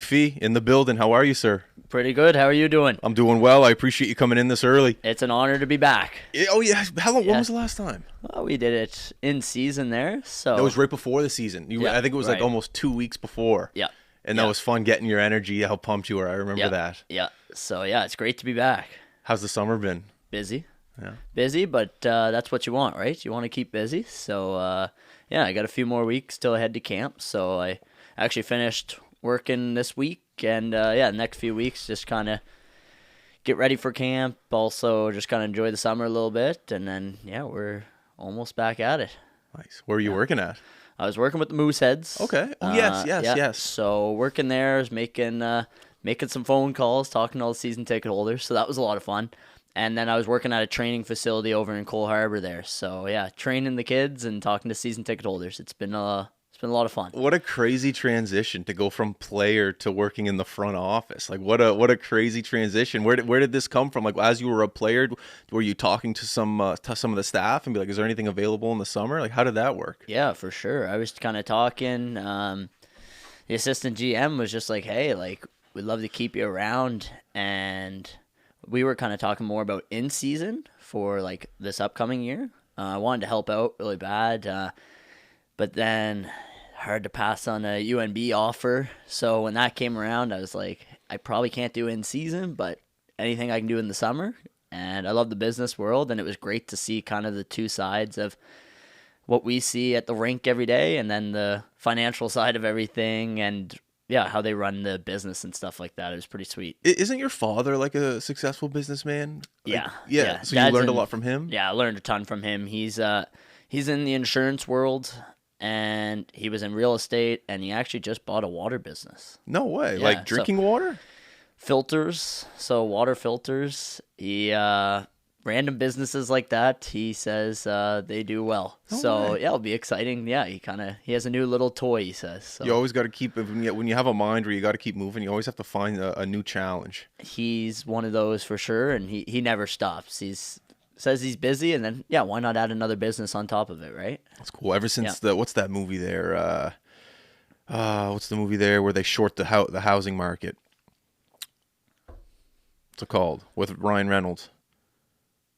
McPhee in the building. How are you, sir? Pretty good. How are you doing? I'm doing well. I appreciate you coming in this early. It's an honor to be back. Oh, yeah. How long? Yeah. When was the last time? Well, we did it in season there, so That was right before the season. Yeah, I think it was like right. almost 2 weeks before. yeah, And that was fun getting your energy, how pumped you were. I remember yeah, that. yeah. So yeah, it's great to be back. How's the summer been? Busy, Yeah. busy, but that's what you want, right? You want to keep busy. So yeah, I got a few more weeks till I head to camp. So I actually finished working this week, and yeah, next few weeks just kind of get ready for camp. Also, just kind of enjoy the summer a little bit, and then yeah, we're almost back at it. Nice. Where are you working at? I was working with the Mooseheads. Okay. Oh, yes. Yeah. So working there is making some phone calls, talking to all the season ticket holders. So that was a lot of fun. And then I was working at a training facility over in Cole Harbour there. So yeah, training the kids and talking to season ticket holders. It's been a lot of fun. What a crazy transition to go from player to working in the front office. Like what a crazy transition. Where did this come from? Like as you were a player, were you talking to some of the staff and be like, is there anything available in the summer? Like how did that work? Yeah, for sure. I was kind of talking. The assistant GM was just like, hey, like we'd love to keep you around, and we were kind of talking more about in season for like this upcoming year. I wanted to help out really bad, but then hard to pass on a UNB offer. So when that came around, I was like, I probably can't do in season, but anything I can do in the summer. And I love the business world, and it was great to see kind of the two sides of what we see at the rink every day, and then the financial side of everything, and yeah, how they run the business and stuff like that. It was pretty sweet. Isn't your father like a successful businessman? Like, Yeah. So Dad's you learned a lot from him? Yeah, I learned a ton from him. He's in the insurance world, and he was in real estate, and he actually just bought a water business. No way. Yeah, Like drinking water? Filters, so water filters. He random businesses like that, he says they do well. No so way. yeah, it'll be exciting. Yeah, he has a new little toy, he says. So You always got to keep, when you have a mind where you got to keep moving, you always have to find a new challenge. he's one of those for sure, and he never stops. Says he's busy, and then yeah, why not add another business on top of it, right? That's cool. Ever since what's that movie there? What's the movie there where they short the housing market? What's it called? With Ryan Reynolds.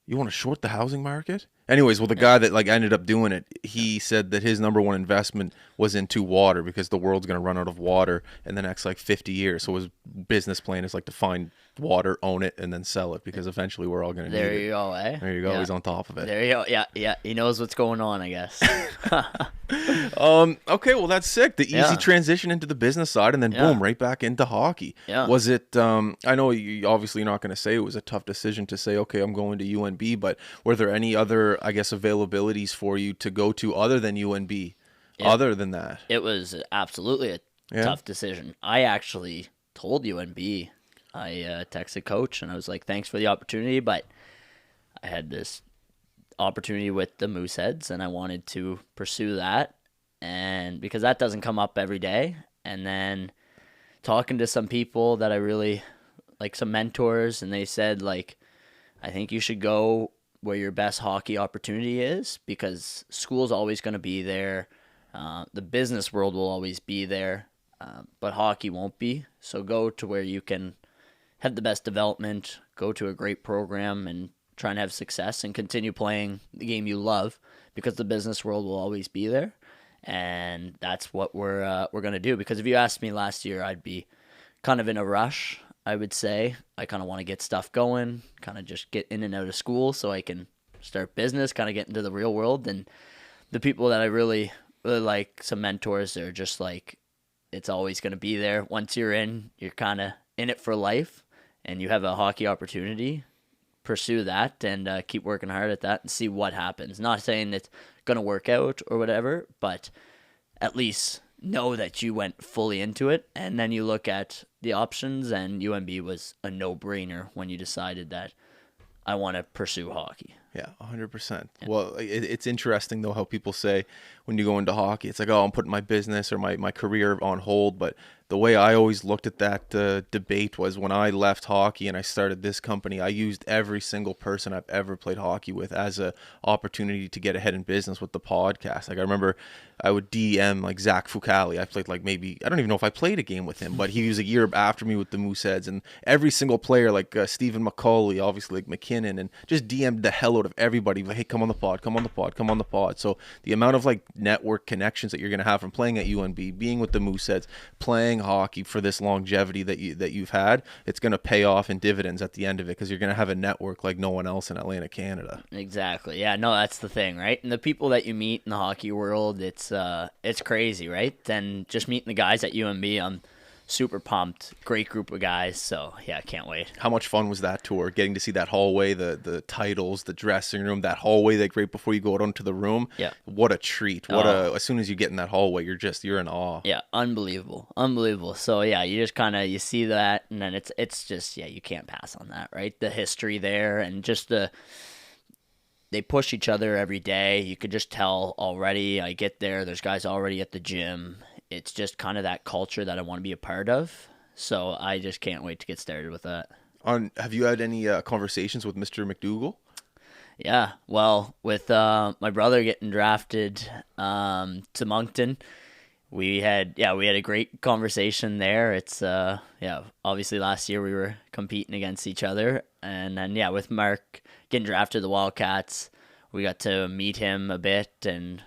You want to short the housing market? Anyways, well, the guy that like ended up doing it, he said that his number one investment was into water because the world's going to run out of water in the next like 50 years. So his business plan is like to find water, own it, and then sell it because eventually we're all going to need it. There you go, eh? There you go. Yeah. He's on top of it. There you go. Yeah. He knows what's going on, I guess. Okay, well that's sick. The easy Yeah. transition into the business side, and then Yeah. boom, right back into hockey. Yeah. Was it? I know you obviously not going to say it was a tough decision to say, okay, I'm going to UNB, but were there any other, I guess, availabilities for you to go to other than UNB? Yeah. Other than that, It was absolutely a tough decision. I actually told UNB. I texted coach, and I was like, thanks for the opportunity, but I had this opportunity with the Mooseheads, and I wanted to pursue that, and because that doesn't come up every day. And then talking to some people that I really like, some mentors, and they said like, I think you should go where your best hockey opportunity is, because school's always going to be there. The business world will always be there, but hockey won't be. So go to where you can have the best development, go to a great program, and try and have success and continue playing the game you love, because the business world will always be there. And that's what we're going to do. Because if you asked me last year, I'd be kind of in a rush, I would say. I kind of want to get stuff going, kind of just get in and out of school so I can start business, kind of get into the real world. And the people that I really, really like, some mentors, they're just like, it's always going to be there. Once you're in, you're kind of in it for life, and you have a hockey opportunity, pursue that and keep working hard at that and see what happens. Not saying it's going to work out or whatever, but at least know that you went fully into it. And then you look at the options, and UNB was a no-brainer when you decided that I want to pursue hockey. Yeah, 100%. Well, it's interesting, though, how people say when you go into hockey, it's like, oh, I'm putting my business or my career on hold. But the way I always looked at that debate was when I left hockey and I started this company, I used every single person I've ever played hockey with as a opportunity to get ahead in business with the podcast. Like, I remember I would DM like Zach Fucali. I played like maybe, I don't even know if I played a game with him, but he was a year after me with the Mooseheads. And every single player, like Stephen McCauley, obviously like McKinnon, and just DM'd the hell out of everybody. Like, hey, come on the pod, come on the pod, come on the pod. So the amount of like network connections that you're going to have from playing at UNB, being with the Mooseheads, playing hockey for this longevity that you've had, it's going to pay off in dividends at the end of it, because you're going to have a network like no one else in Atlantic Canada. Exactly. Yeah, no, that's the thing, right? And the people that you meet in the hockey world, it's crazy, right? And just meeting the guys at UNB, I'm super pumped. Great group of guys. So yeah, I can't wait. How much fun was that tour? Getting to see that hallway, the titles, the dressing room, that hallway, like right before you go out into the room. Yeah. What a treat. As soon as you get in that hallway, you're in awe. Yeah, unbelievable. So yeah, you just you see that, and then it's just, yeah, you can't pass on that, right? The history there, and just they push each other every day. You could just tell already. I get there's guys already at the gym. It's just kind of that culture that I want to be a part of. So I just can't wait to get started with that. Have you had any conversations with Mr. McDougall? Yeah, well, with my brother getting drafted to Moncton, we had a great conversation there. It's obviously last year we were competing against each other, and then with Mark getting drafted to the Wildcats, we got to meet him a bit, and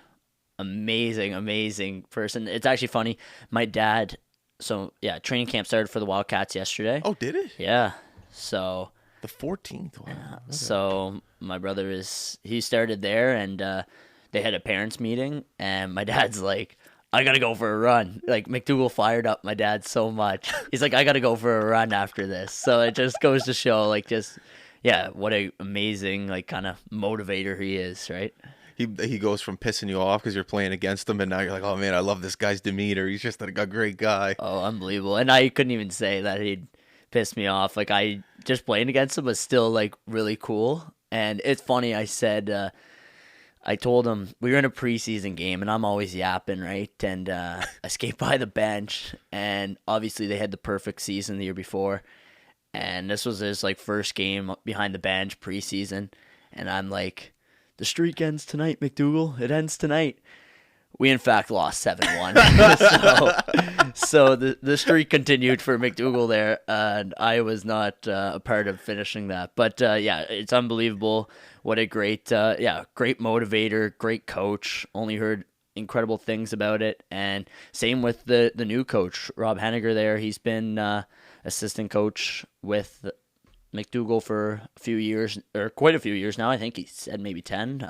amazing person. It's actually funny. My dad, training camp started for the Wildcats yesterday. Oh, did it? Yeah. So the 14th. Wow. Yeah. So my brother he started there, and they had a parents meeting, and my dad's like, I gotta go for a run. Like, McDougall fired up my dad so much. He's like, I gotta go for a run after this. So it just goes to show, like, what a amazing, like, kind of motivator he is, right? He goes from pissing you off because you're playing against him, and now you're like, oh man, I love this guy's demeanor. He's just a great guy. Oh, unbelievable. And I couldn't even say that he'd piss me off. Like, I just playing against him was still like really cool. And it's funny, I said, I told him we were in a preseason game, and I'm always yapping, right? And I skate by the bench, and obviously they had the perfect season the year before, and this was his like first game behind the bench preseason, and I'm like, the streak ends tonight, McDougall. It ends tonight. We, in fact, lost 7-1. so the streak continued for McDougall there, and I was not a part of finishing that. But, it's unbelievable. What a great motivator, great coach. Only heard incredible things about it. And same with the new coach, Rob Henniger there. He's been assistant coach with McDougall for a few years, or quite a few years now. I think he said maybe 10.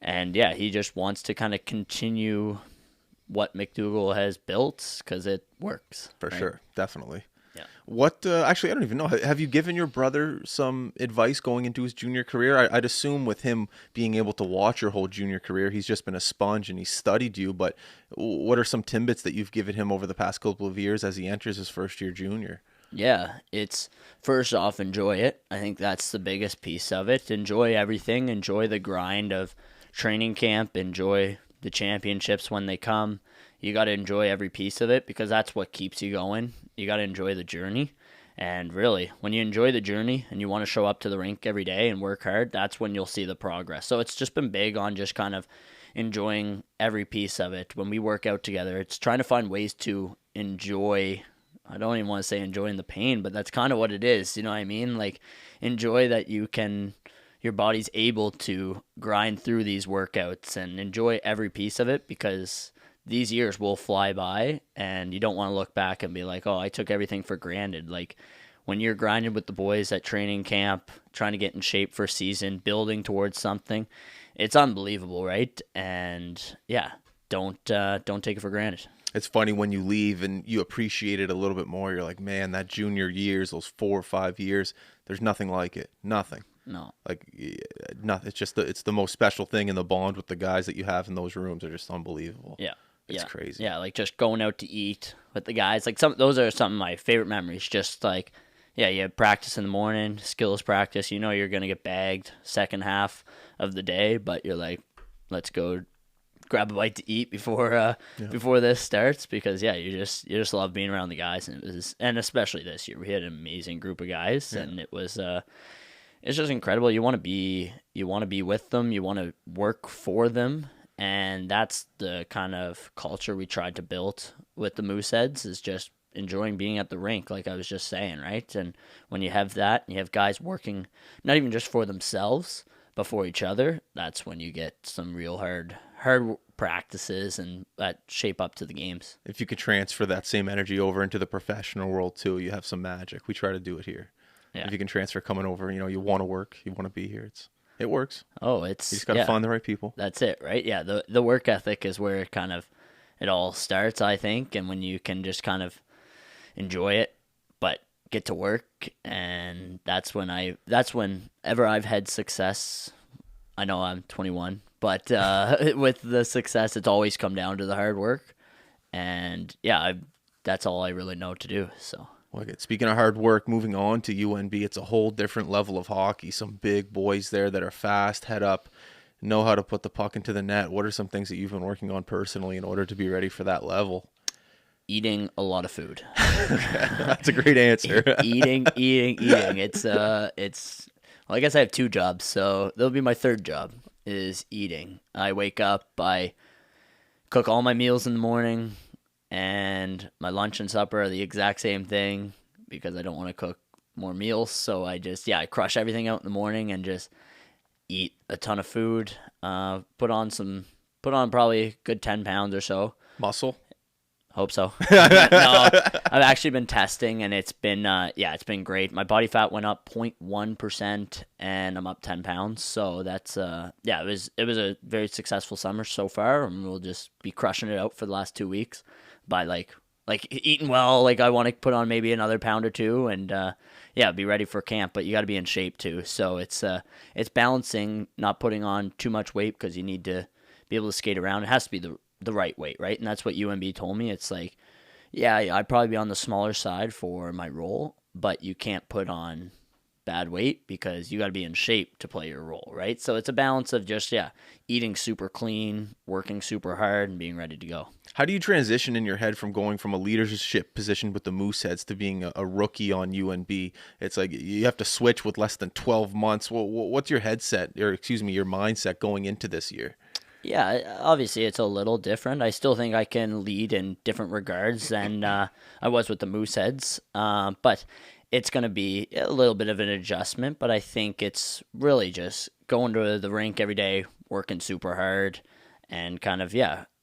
And he just wants to kind of continue what McDougall has built, because it works. For sure. Definitely. Yeah. What, actually, I don't even know. Have you given your brother some advice going into his junior career? I'd assume with him being able to watch your whole junior career, he's just been a sponge and he's studied you. But what are some tidbits that you've given him over the past couple of years as he enters his first year junior? Yeah, it's first off, enjoy it. I think that's the biggest piece of it. Enjoy everything. Enjoy the grind of training camp. Enjoy the championships when they come. You got to enjoy every piece of it, because that's what keeps you going. You got to enjoy the journey. And really, when you enjoy the journey and you want to show up to the rink every day and work hard, that's when you'll see the progress. So it's just been big on just kind of enjoying every piece of it. When we work out together, it's trying to find ways to enjoy. I don't even want to say enjoying the pain, but that's kind of what it is. You know what I mean? Like, enjoy that your body's able to grind through these workouts, and enjoy every piece of it, because these years will fly by, and you don't want to look back and be like, oh, I took everything for granted. Like, when you're grinding with the boys at training camp, trying to get in shape for season, building towards something, it's unbelievable, right? And don't take it for granted. It's funny when you leave and you appreciate it a little bit more. You're like, man, that junior years, those 4 or 5 years, there's nothing like it. Nothing. No. Like, nothing. It's just it's the most special thing, in the bond with the guys that you have in those rooms are just unbelievable. Yeah. It's crazy. Yeah, like just going out to eat with the guys. Like, those are some of my favorite memories. Just like, yeah, you have practice in the morning, skills practice. You know you're gonna get bagged second half of the day, but you're like, let's go grab a bite to eat before this starts, because you just love being around the guys, and especially this year we had an amazing group of guys, and it was it's just incredible. You want to be with them, you want to work for them, and that's the kind of culture we tried to build with the Mooseheads, is just enjoying being at the rink, like I was just saying, right? And when you have that, and you have guys working not even just for themselves but for each other, that's when you get some real hard practices and that shape up to the games. If you could transfer that same energy over into the professional world too, you have some magic. We try to do it here. Yeah. If you can transfer coming over, you want to work, you want to be here. It works. Oh, you just got to find the right people. That's it, right? Yeah, the work ethic is where it all starts, I think, and when you can just kind of enjoy it, but get to work, and that's whenever I've had success. I know I'm 21, but with the success, it's always come down to the hard work, and that's all I really know to do. So. Speaking of hard work, moving on to UNB, it's a whole different level of hockey. Some big boys there that are fast, head up, know how to put the puck into the net. What are some things that you've been working on personally in order to be ready for that level? Eating a lot of food. That's a great answer. Eating. It's well, I guess I have 2 jobs, so that'll be my 3rd job, is eating. I wake up, I cook all my meals in the morning, and my lunch and supper are the exact same thing, because I don't want to cook more meals. So I I crush everything out in the morning and just eat a ton of food. Put on probably a good 10 pounds or so. Muscle? Hope so. No, I've actually been testing, and it's been great. My body fat went up 0.1%, and I'm up 10 pounds. So that's it was a very successful summer so far, and we'll just be crushing it out for the last 2 weeks by like eating well. Like I want to put on maybe another pound or 2, and be ready for camp. But you got to be in shape too. So it's balancing, not putting on too much weight, because you need to be able to skate around. It has to be the right weight, right? And that's what UNB told me. It's like, I'd probably be on the smaller side for my role, but you can't put on bad weight, because you got to be in shape to play your role, right? So it's a balance of just eating super clean, working super hard, and being ready to go. How do you transition in your head from going from a leadership position with the Mooseheads to being a rookie on UNB? It's like you have to switch with less than 12 months. What's your your mindset going into this year? Yeah, obviously it's a little different. I still think I can lead in different regards than I was with the Mooseheads, but it's going to be a little bit of an adjustment. But I think it's really just going to the rink every day, working super hard, and kind of,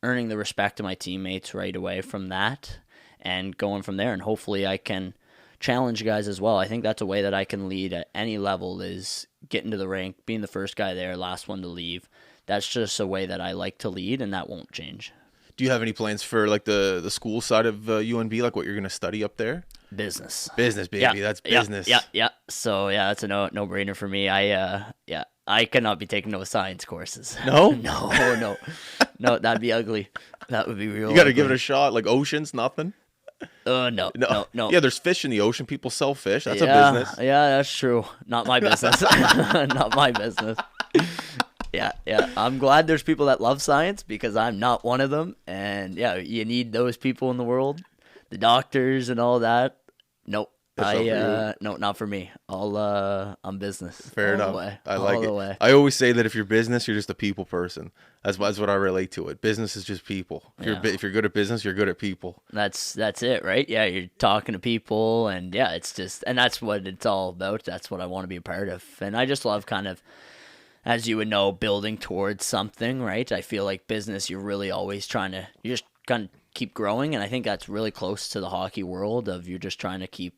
earning the respect of my teammates right away from that, and going from there. And hopefully I can challenge guys as well. I think that's a way that I can lead at any level, is getting to the rink, being the first guy there, last one to leave. That's just a way that I like to lead, and that won't change. Do you have any plans for like the school side of UNB, like what you're going to study up there? Business, baby. Yeah. That's business. Yeah. So that's a no-brainer for me. I cannot be taking no science courses. No? No, that'd be ugly. That would be real. You got to ugly. give it a shot. Like oceans, nothing. No. Yeah, there's fish in the ocean. People sell fish. That's a business. Yeah, that's true. Not my business. Not my business. Yeah. I'm glad there's people that love science, because I'm not one of them. And you need those people in the world, the doctors and all that. Nope. No, not for me. I'm business. Fair enough. I like it. I always say that if you're business, you're just a people person. That's what I relate to it. Business is just people. If you're good at business, you're good at people. That's it, right? Yeah, you're talking to people, and it's just, and that's what it's all about. That's what I want to be a part of, and I just love kind of, as you would know, building towards something, right? I feel like business, you're really always you just kind of keep growing, and I think that's really close to the hockey world of you're just trying to keep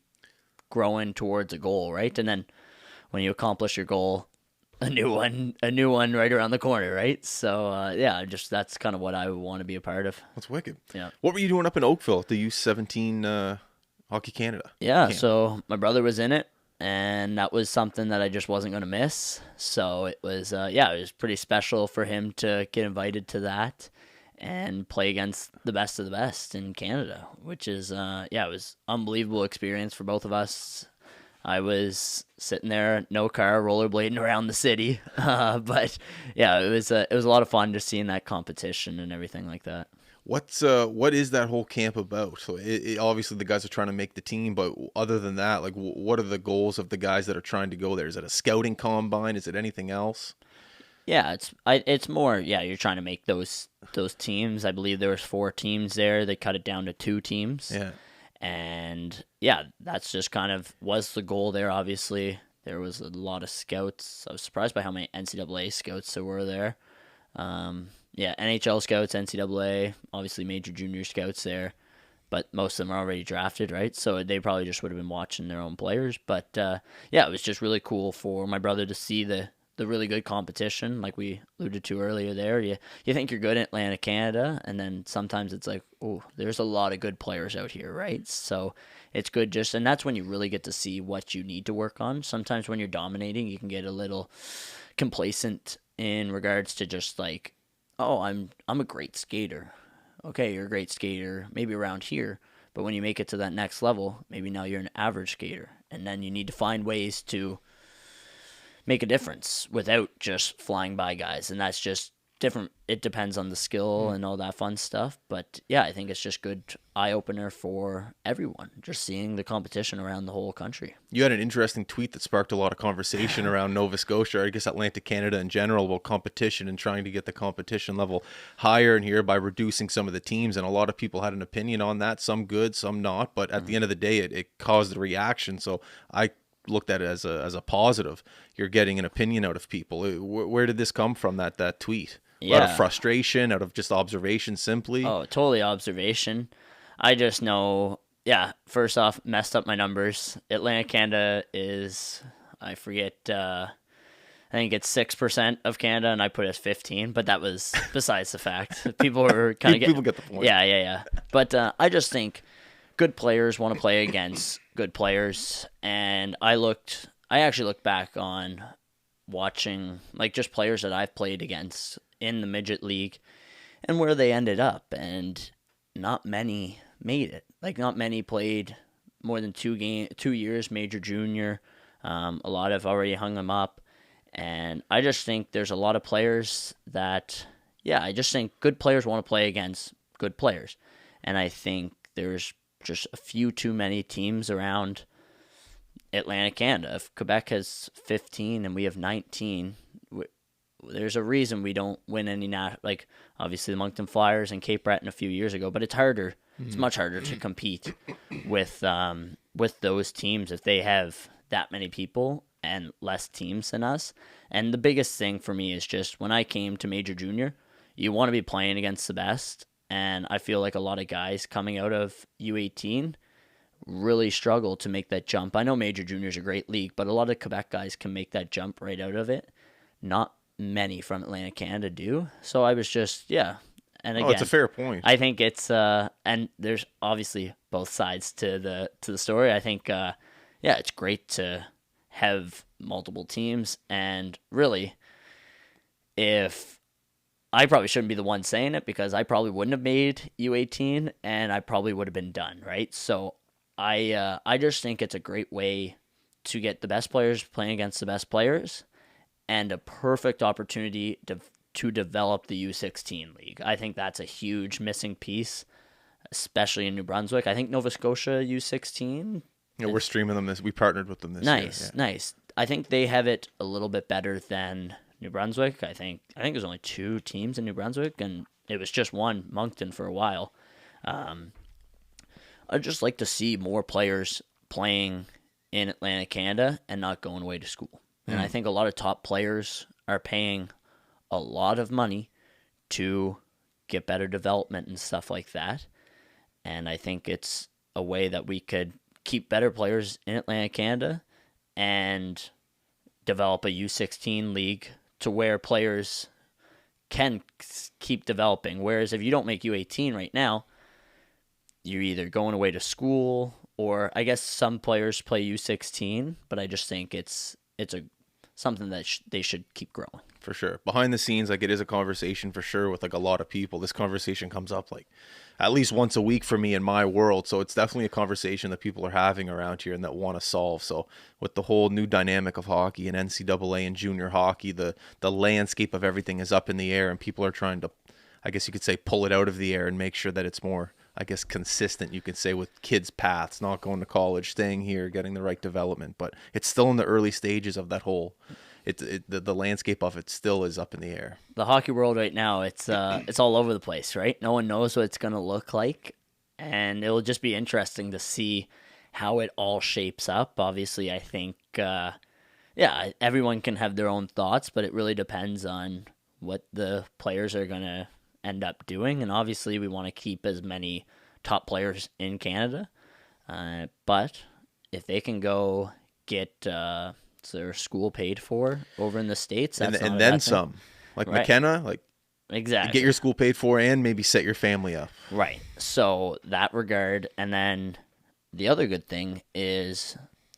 growing towards a goal, right? And then when you accomplish your goal, a new one right around the corner, right? So that's kind of what I want to be a part of. That's wicked. Yeah. What were you doing up in Oakville at the U17 Hockey Canada? Yeah, so my brother was in it, and that was something that I just wasn't going to miss. So it was it was pretty special for him to get invited to that and play against the best of the best in Canada, which is it was unbelievable experience for both of us. I was sitting there, no car, rollerblading around the city. But yeah, it was a lot of fun just seeing that competition and everything like that. What is that whole camp about? So obviously the guys are trying to make the team, but other than that, like what are the goals of the guys that are trying to go there? Is it a scouting combine? Is it anything else? Yeah, it's more, yeah, you're trying to make those teams. I believe there was 4 teams there. They cut it down to 2 teams. Yeah. And yeah, that's just kind of was the goal there. Obviously, there was a lot of scouts. I was surprised by how many NCAA scouts there were there. Yeah, NHL scouts, NCAA, obviously major junior scouts there, but most of them are already drafted, right? So they probably just would have been watching their own players. But yeah, it was just really cool for my brother to see the really good competition, like we alluded to earlier there. You think you're good in Atlantic Canada, and then sometimes it's like, oh, there's a lot of good players out here, right? So it's good just, and that's when you really get to see what you need to work on. Sometimes when you're dominating, you can get a little complacent in regards to just like, oh, I'm a great skater. Okay, you're a great skater, maybe around here, but when you make it to that next level, maybe now you're an average skater, and then you need to find ways to make a difference without just flying by guys. And that's just different. It depends on the skill and all that fun stuff. But yeah, I think it's just good eye-opener for everyone, just seeing the competition around the whole country. You had an interesting tweet that sparked a lot of conversation around Nova Scotia, I guess Atlantic Canada in general, about competition and trying to get the competition level higher in here by reducing some of the teams. And a lot of people had an opinion on that, some good, some not. But at the end of the day, it caused a reaction. So I looked at it as a positive. You're getting an opinion out of people. Where did this come from, that tweet? Yeah. Out of frustration, out of just observation simply? Oh, totally observation. I just know, yeah, first off, messed up my numbers. Atlantic Canada is, I forget, I think it's 6% of Canada, and I put it as 15, but that was besides the fact. People were kind of People get the point. Yeah. But I just think good players want to play against good players, and I actually looked back on watching like just players that I've played against in the midget league and where they ended up, and not many made it. Like not many played more than 2 years major junior. A lot have already hung them up, and I just think there's a lot of players that, yeah, I just think good players want to play against good players, and I think there's just a few too many teams around Atlantic Canada. If Quebec has 15 and we have 19, there's a reason we don't win any, like obviously the Moncton Flyers and Cape Breton a few years ago, but it's harder. It's much harder to compete with those teams if they have that many people and less teams than us. And the biggest thing for me is just when I came to Major Junior, you want to be playing against the best. And I feel like a lot of guys coming out of U18 really struggle to make that jump. I know Major Junior is a great league, but a lot of Quebec guys can make that jump right out of it. Not many from Atlantic Canada do. So I was just, yeah. And again, it's a fair point. I think it's, and there's obviously both sides to the story. I think, yeah, it's great to have multiple teams. And really, if I probably shouldn't be the one saying it, because I probably wouldn't have made U18 and I probably would have been done, right? So I just think it's a great way to get the best players playing against the best players and a perfect opportunity to develop the U16 league. I think that's a huge missing piece, especially in New Brunswick. I think Nova Scotia U16. Yeah, we're streaming them we partnered with them this year. Nice. I think they have it a little bit better than New Brunswick. I think there's only 2 teams in New Brunswick, and it was just one, Moncton, for a while. I'd just like to see more players playing in Atlantic Canada and not going away to school. And I think a lot of top players are paying a lot of money to get better development and stuff like that. And I think it's a way that we could keep better players in Atlantic Canada and develop a U16 league to where players can keep developing. Whereas if you don't make U18 right now, you're either going away to school, or I guess some players play U16, but I just think it's something that they should keep growing. for sure. Behind the scenes, like, it is a conversation for sure with like a lot of people. This conversation comes up like at least once a week for me in my world. So it's definitely a conversation that people are having around here and that want to solve. So with the whole new dynamic of hockey and NCAA and junior hockey, the landscape of everything is up in the air, and people are trying to, I guess you could say, pull it out of the air and make sure that it's more, I guess, consistent, you could say, with kids' paths, not going to college, staying here, getting the right development. But it's still in the early stages of that whole, the landscape of it still is up in the air. The hockey world right now, it's all over the place, right? No one knows what it's going to look like, and it'll just be interesting to see how it all shapes up. Obviously, I think, everyone can have their own thoughts, but it really depends on what the players are going to end up doing. And obviously, we want to keep as many top players in Canada, but if they can go get their school paid for over in the States, that's and then some. Like right. McKenna, like exactly, get your school paid for and maybe set your family up. Right. So that regard, and then the other good thing is,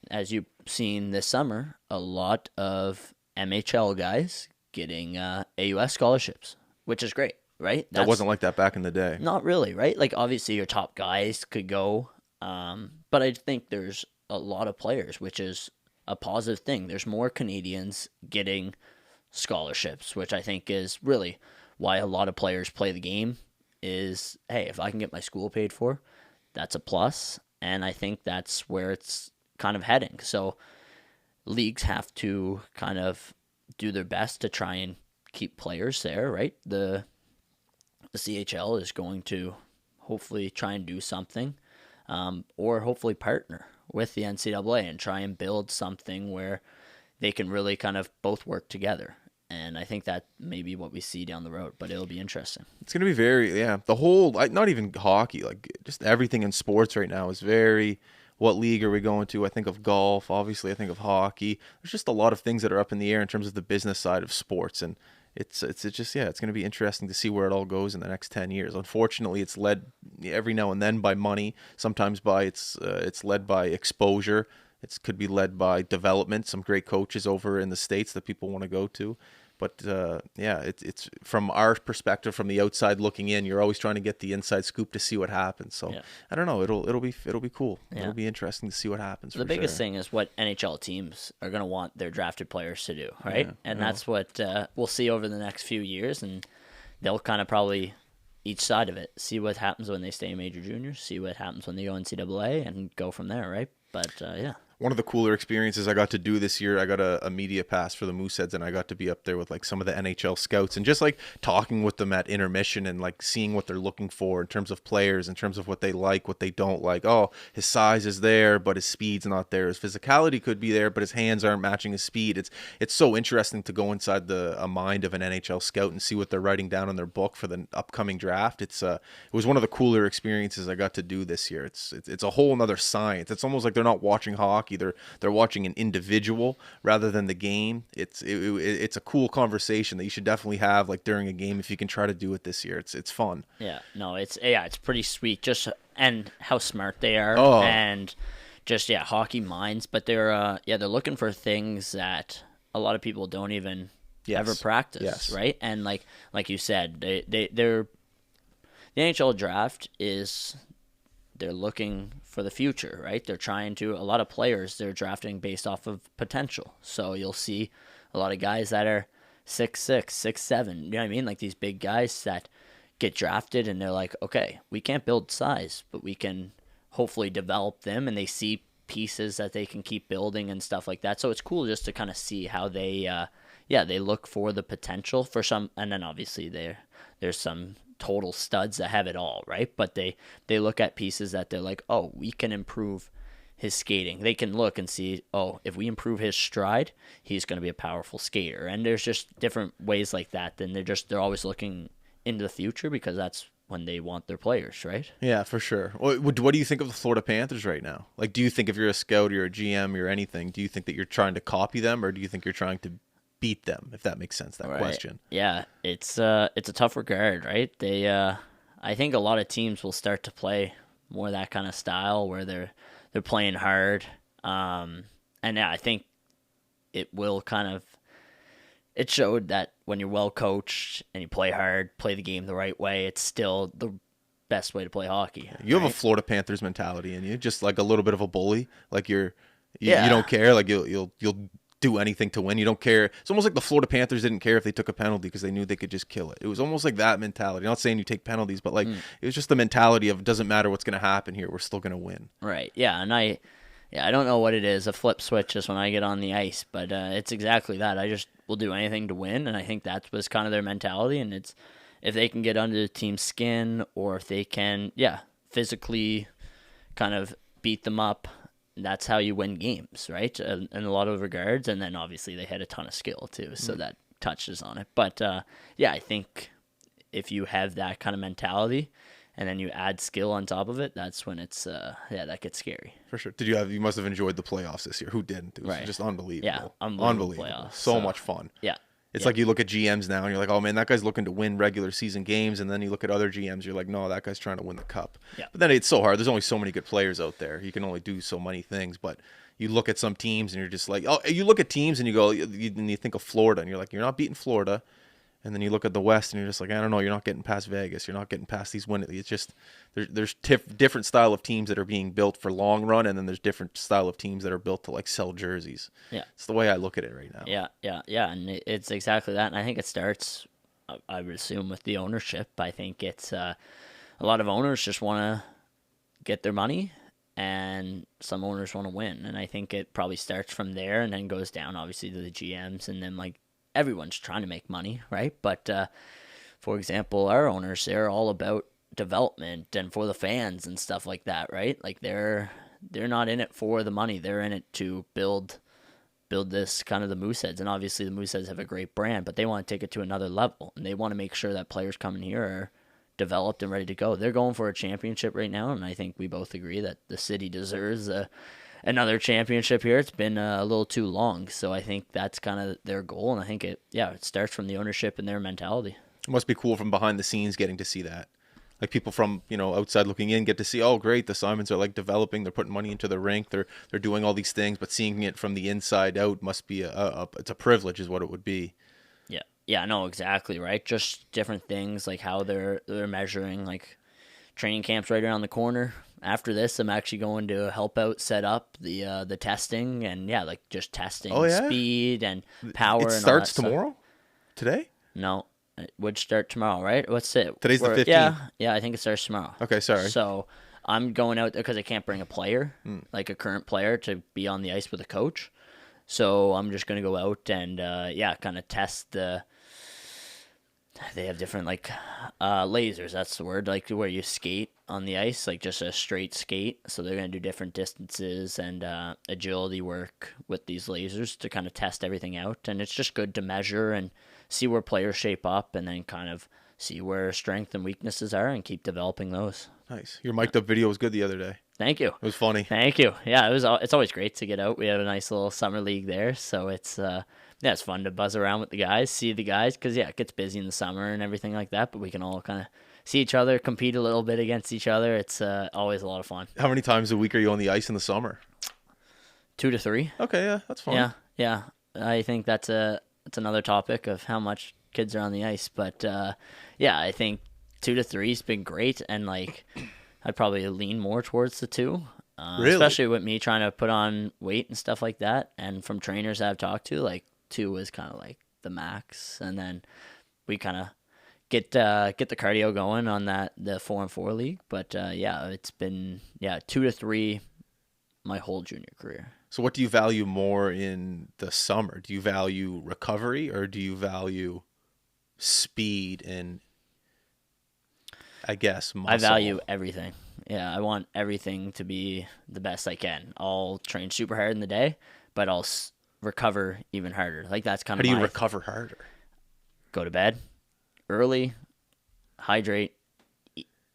as you've seen this summer, a lot of MHL guys getting AUS scholarships, which is great, right? That wasn't like that back in the day. Not really, right? Like, obviously your top guys could go, but I think there's a lot of players, which is a positive thing. There's more Canadians getting scholarships, which I think is really why a lot of players play the game. Is, hey, if I can get my school paid for, that's a plus, and I think that's where it's kind of heading. So leagues have to kind of do their best to try and keep players there, right? The CHL is going to hopefully try and do something, or hopefully partner with the NCAA and try and build something where they can really kind of both work together. And I think that may be what we see down the road, but it'll be interesting. It's going to be the whole, not even hockey, like just everything in sports right now is very, what league are we going to? I think of golf, obviously I think of hockey. There's just a lot of things that are up in the air in terms of the business side of sports. And it's just, it's going to be interesting to see where it all goes in the next 10 years. Unfortunately, it's led every now and then by money, sometimes by it's led by exposure. It could be led by development, some great coaches over in the States that people want to go to. But it's from our perspective, from the outside looking in, you're always trying to get the inside scoop to see what happens. So I don't know, it'll be cool. Yeah. It'll be interesting to see what happens. The biggest thing is what NHL teams are going to want their drafted players to do, right? And that's what we'll see over the next few years, and they'll kind of probably each side of it, see what happens when they stay in major juniors, see what happens when they go NCAA, and go from there, right? But one of the cooler experiences I got to do this year, I got a media pass for the Mooseheads, and I got to be up there with like some of the NHL scouts and just like talking with them at intermission and like seeing what they're looking for in terms of players, in terms of what they like, what they don't like. Oh, his size is there, but his speed's not there. His physicality could be there, but his hands aren't matching his speed. It's so interesting to go inside a mind of an NHL scout and see what they're writing down in their book for the upcoming draft. It was one of the cooler experiences I got to do this year. It's a whole nother science. It's almost like they're not watching hockey. They're watching an individual rather than the game. It's a cool conversation that you should definitely have like during a game if you can try to do it this year. It's fun. Yeah, no, it's pretty sweet. Just and how smart they are, and just hockey minds. But they're looking for things that a lot of people don't even ever practice, right? And like you said, the NHL draft is. They're looking for the future, right? They're trying to, a lot of players, they're drafting based off of potential. So you'll see a lot of guys that are 6'6", 6'7", you know what I mean? Like these big guys that get drafted and they're like, okay, we can't build size, but we can hopefully develop them, and they see pieces that they can keep building and stuff like that. So it's cool just to kind of see how they, they look for the potential for some, and then obviously there's some total studs that have it all, right? But they look at pieces that they're like, oh, we can improve his skating. They can look and see, oh, if we improve his stride, he's going to be a powerful skater. And there's just different ways like that. Then they're always looking into the future because that's when they want their players, right? Yeah, for sure. What do you think of the Florida Panthers right now? Like, do you think if you're a scout or a GM or anything, do you think that you're trying to copy them, or do you think you're trying to beat them, if that makes sense, that question? Yeah, it's a tough regard, right? They I think a lot of teams will start to play more that kind of style where they're playing hard, and I think it will kind of it showed that when you're well coached and you play hard, play the game the right way, it's still the best way to play hockey. You have a Florida Panthers mentality in you, just like a little bit of a bully. Like you Yeah. don't care. Like you'll do anything to win. You don't care. It's almost like the Florida Panthers didn't care if they took a penalty because they knew they could just kill it. It was almost like that mentality. I'm not saying you take penalties, but like it was just the mentality of it doesn't matter what's going to happen here. We're still going to win. Right. Yeah. And I don't know what it is. A flip switch is when I get on the ice, but it's exactly that. I just will do anything to win, and I think that was kind of their mentality. And it's if they can get under the team's skin, or if they can, physically kind of beat them up. That's how you win games, right? In a lot of regards. And then obviously they had a ton of skill too, so that touches on it. But I think if you have that kind of mentality and then you add skill on top of it, that's when it's that gets scary. For sure. You must have enjoyed the playoffs this year. Who didn't? It was just unbelievable. Yeah, unbelievable playoffs. So much fun. Yeah. It's like you look at GMs now and you're like, oh man, that guy's looking to win regular season games. And then you look at other GMs, you're like, no, that guy's trying to win the cup. Yeah. But then it's so hard. There's only so many good players out there. You can only do so many things. But you look at some teams and you're just like, oh, you look at teams and you go, and you think of Florida and you're like, you're not beating Florida. And then you look at the West and you're just like, I don't know, you're not getting past Vegas. You're not getting past these win. It's just there's different style of teams that are being built for long run, and then there's different style of teams that are built to like sell jerseys. Yeah, it's the way I look at it right now. Yeah, and it's exactly that. And I think it starts, I would assume, with the ownership. I think it's a lot of owners just want to get their money, and some owners want to win. And I think it probably starts from there and then goes down, obviously, to the GMs, and then like. Everyone's trying to make money, right? But for example, our owners, they're all about development and for the fans and stuff like that, right? Like they're not in it for the money. They're in it to build this kind of the Mooseheads. And obviously the Mooseheads have a great brand, but they want to take it to another level. And they want to make sure that players coming here are developed and ready to go. They're going for a championship right now, and I think we both agree that the city deserves another championship here. It's been a little too long, so I think that's kind of their goal, and I think it starts from the ownership and their mentality. It must be cool from behind the scenes getting to see that. Like people from outside looking in get to see, oh great, the Simons are like developing, they're putting money into the rink, they're doing all these things, but seeing it from the inside out must be it's a privilege, is what it would be. Yeah, no, exactly right. Just different things like how they're measuring, like training camp's right around the corner. After this, I'm actually going to help out set up the testing and like just testing speed and power. It and starts all that tomorrow? Stuff. Today? No, it would start tomorrow, right? What's it? Today's the 15th. Yeah, I think it starts tomorrow. Okay, sorry. So I'm going out there because I can't bring a player, like a current player, to be on the ice with a coach. So I'm just going to go out and kind of test the. They have different like lasers, that's the word, like where you skate on the ice, like just a straight skate. So they're going to do different distances and agility work with these lasers to kind of test everything out. And it's just good to measure and see where players shape up, and then kind of see where strength and weaknesses are and keep developing those. Nice. Your mic'd up video was good the other day. Thank you. It was funny. Thank you. Yeah, it's always great to get out. We have a nice little summer league there, so it's it's fun to buzz around with the guys, see the guys, because it gets busy in the summer and everything like that, but we can all kind of see each other, compete a little bit against each other. It's always a lot of fun. How many times a week are you on the ice in the summer? 2 to 3. Okay, yeah, that's fun. Yeah. I think that's another topic of how much kids are on the ice, but I think 2 to 3 has been great, and like I'd probably lean more towards the 2. Really? Especially with me trying to put on weight and stuff like that, and from trainers I've talked to, like 2 was kind of like the max, and then we kind of get the cardio going on the 4-on-4 league. But it's been 2 to 3 my whole junior career. So what do you value more in the summer? Do you value recovery, or do you value speed and, I guess, muscle? I value everything. Yeah, I want everything to be the best I can. I'll train super hard in the day, but I'll recover even harder. Like that's kind of. How do you recover harder? Go to bed early, hydrate,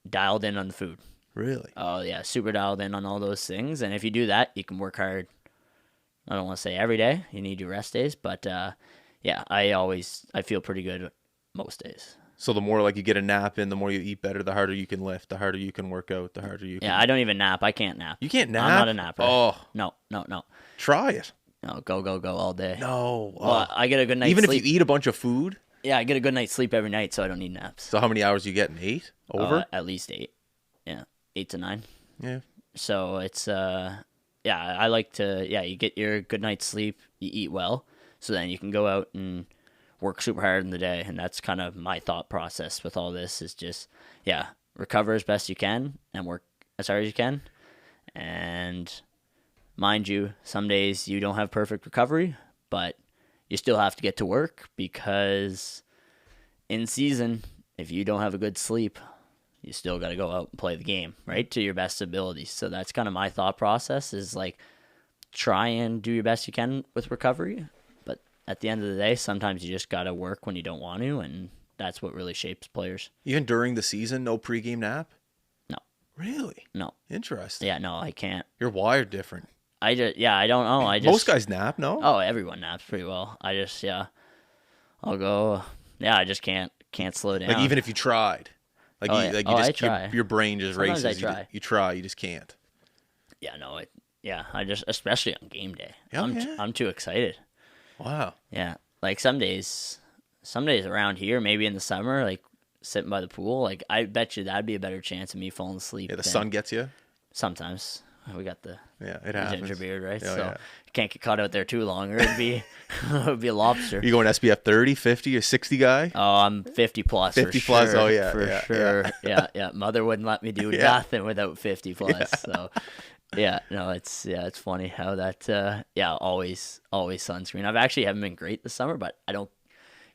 dialed in on the food. Really? Oh yeah, super dialed in on all those things. And if you do that, you can work hard. I don't want to say every day. You need your rest days, but I feel pretty good most days. So the more like you get a nap in, the more you eat better, the harder you can lift, the harder you can work out, the harder you can... Yeah, I don't even nap. I can't nap. You can't nap? I'm not a napper. Oh. No. Try it. No, go all day. No. Well, I get a good night's Even sleep. if you eat a bunch of food? Yeah, I get a good night's sleep every night, so I don't need naps. So how many hours you getting? 8? Over? At least 8. Yeah, 8 to 9. Yeah. So it's I like to you get your good night's sleep, you eat well, so then you can go out and work super hard in the day, and that's kind of my thought process with all this is just recover as best you can and work as hard as you can. And mind you, some days you don't have perfect recovery, but you still have to get to work because in season, if you don't have a good sleep, you still got to go out and play the game, right, to your best ability. So that's kind of my thought process is like try and do your best you can with recovery. But at the end of the day, sometimes you just got to work when you don't want to, and that's what really shapes players. Even during the season, no pregame nap? No. Really? No. Interesting. Yeah, no, I can't. You're wired different. I don't know. Most guys nap, no? Oh, everyone naps pretty well. I'll go. Yeah, I just can't slow down. Like even if you tried, I try. Your brain just Sometimes races. I try. You try, you just can't. Yeah, no, I just especially on game day. Oh, I'm too excited. Wow. Yeah, like some days around here, maybe in the summer, like sitting by the pool, like I bet you that'd be a better chance of me falling asleep. Yeah, the sun gets you. Sometimes we got the it happens. ginger beard, right? Oh, so you can't get caught out there too long, or it'd be a lobster. You going SPF 30, 50, or 60 guy? Oh, I'm 50 plus. 50 for plus. Sure, Oh yeah, for sure. Yeah. Mother wouldn't let me do nothing without 50 plus. Yeah. So, it's funny how that. Always sunscreen. I've actually haven't been great this summer, but I don't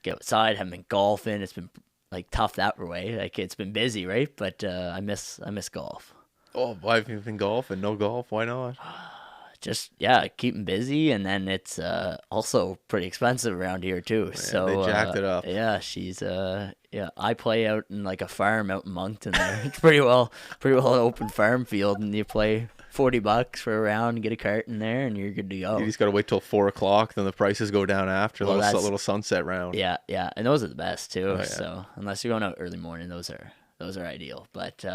get outside. Haven't been golfing. It's been like tough that way. Like it's been busy, right? But I miss golf. Oh, why have you been golfing? No golf? Why not? Just keeping busy, and then it's also pretty expensive around here too. Yeah, so they jacked it up. Yeah, she's I play out in like a farm out in Moncton there. It's pretty well an open farm field, and you play $40 for a round, get a cart in there, and you're good to go. You just got to wait till 4 o'clock, then the prices go down after. Well, little sunset round. Yeah, and those are the best too. Oh, yeah. So unless you're going out early morning, those are ideal. But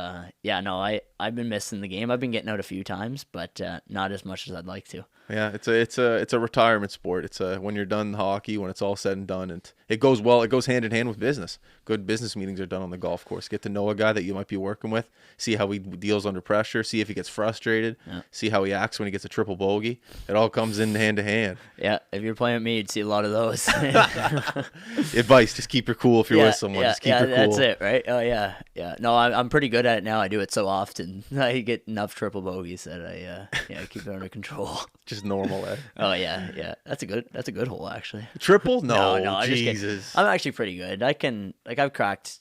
I've been missing the game. I've been getting out a few times, but not as much as I'd like to. Yeah, it's a retirement sport. It's when you're done hockey, when it's all said and done, and it goes well. It goes hand in hand with business. Good business meetings are done on the golf course. Get to know a guy that you might be working with. See how he deals under pressure. See if he gets frustrated. Yeah. See how he acts when he gets a triple bogey. It all comes in hand to hand. Yeah, if you're playing with me, you'd see a lot of those. Advice: just keep your cool if you're with someone. Just keep your cool. That's it, right? Oh yeah. No, I'm pretty good at it now. I do it so often. I get enough triple bogeys that I keep it under control. Just normal, eh? Oh yeah. That's a good hole actually. Triple? No, Jesus. I'm actually pretty good. I've cracked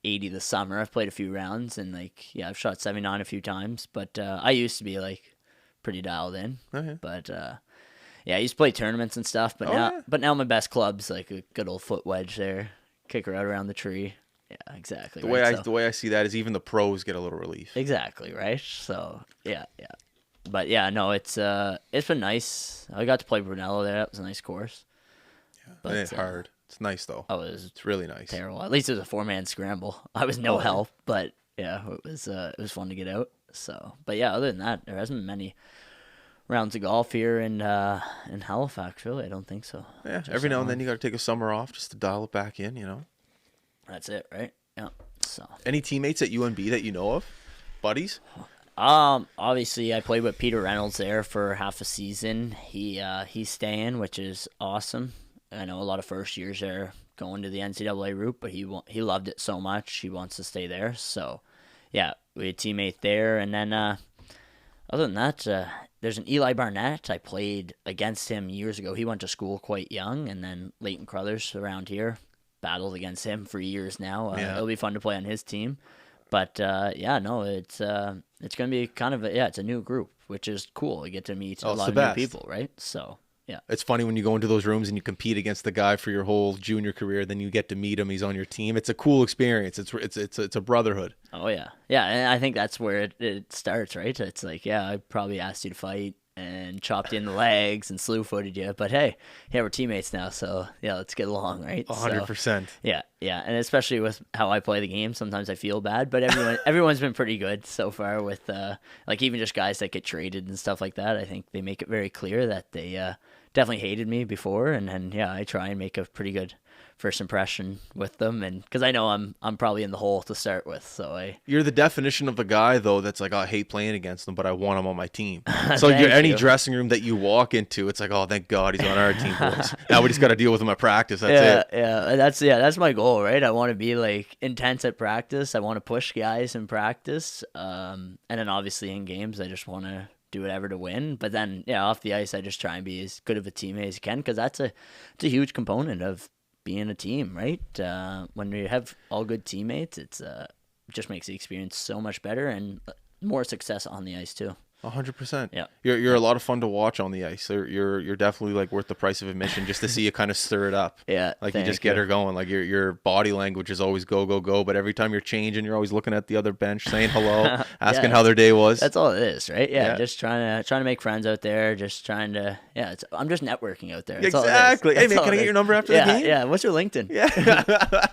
80 this summer. I've played a few rounds and I've shot 79 a few times. But I used to be pretty dialed in. Okay. But I used to play tournaments and stuff. But now my best club's like a good old foot wedge there. Kick her out around the tree. Yeah, exactly. The way I see that is even the pros get a little relief. Exactly, right? So yeah. But no, it's been nice. I got to play Brunello there. That was a nice course. Yeah, but it's hard. It's nice though. It's really nice. Terrible. At least it was a 4-man scramble. I was no help, but it was fun to get out. So, but other than that, there hasn't been many rounds of golf here in Halifax. Really, I don't think so. Yeah, every now and then you got to take a summer off just to dial it back in. That's it, right? Yeah. So. Any teammates at UNB that you know of, buddies? Obviously I played with Peter Reynolds there for half a season. He's staying, which is awesome. I know a lot of first years there going to the NCAA route, but he loved it so much he wants to stay there. So, we had a teammate there, and then other than that, there's an Eli Barnett. I played against him years ago. He went to school quite young, and then Leighton Crothers around here battled against him for years now. It'll be fun to play on his team. But it's going to be kind of it's a new group, which is cool. You get to meet a lot of new people, right? So, yeah. It's funny when you go into those rooms and you compete against the guy for your whole junior career, then you get to meet him, he's on your team. It's a cool experience. It's a brotherhood. Oh yeah. Yeah, and I think that's where it starts, right? It's like, I probably asked you to fight and chopped you in the legs and slew footed you. But hey, yeah, we're teammates now, so yeah, let's get along, right? 100%. Yeah, and especially with how I play the game, sometimes I feel bad, but everyone's been pretty good so far with like even just guys that get traded and stuff like that. I think they make it very clear that they definitely hated me before, and then yeah, I try and make a pretty good first impression with them, and because I know I'm probably in the hole to start with, so You're the definition of the guy though that's like, oh, I hate playing against them, but I want him on my team. So any dressing room that you walk into, it's like, oh, thank God he's on our team, boys. Now we just got to deal with him at practice. That's it. That's my goal, right? I want to be like intense at practice. I want to push guys in practice, and then obviously in games, I just want to do whatever to win. But then yeah, off the ice, I just try and be as good of a teammate as I can, because it's a huge component of being a team, right? When you have all good teammates, it's just makes the experience so much better and more success on the ice too. 100%. Yeah, you're a lot of fun to watch on the ice. You're definitely like worth the price of admission just to see you kind of stir it up. Yeah, like you just get her going. Like your body language is always go go go, but every time you're changing, you're always looking at the other bench, saying hello, asking how their day was. That's all it is, right? Yeah, just trying to make friends out there, just trying to I'm just networking out there. That's exactly. Hey man, can I get your number after the game? Yeah. What's your LinkedIn? Yeah.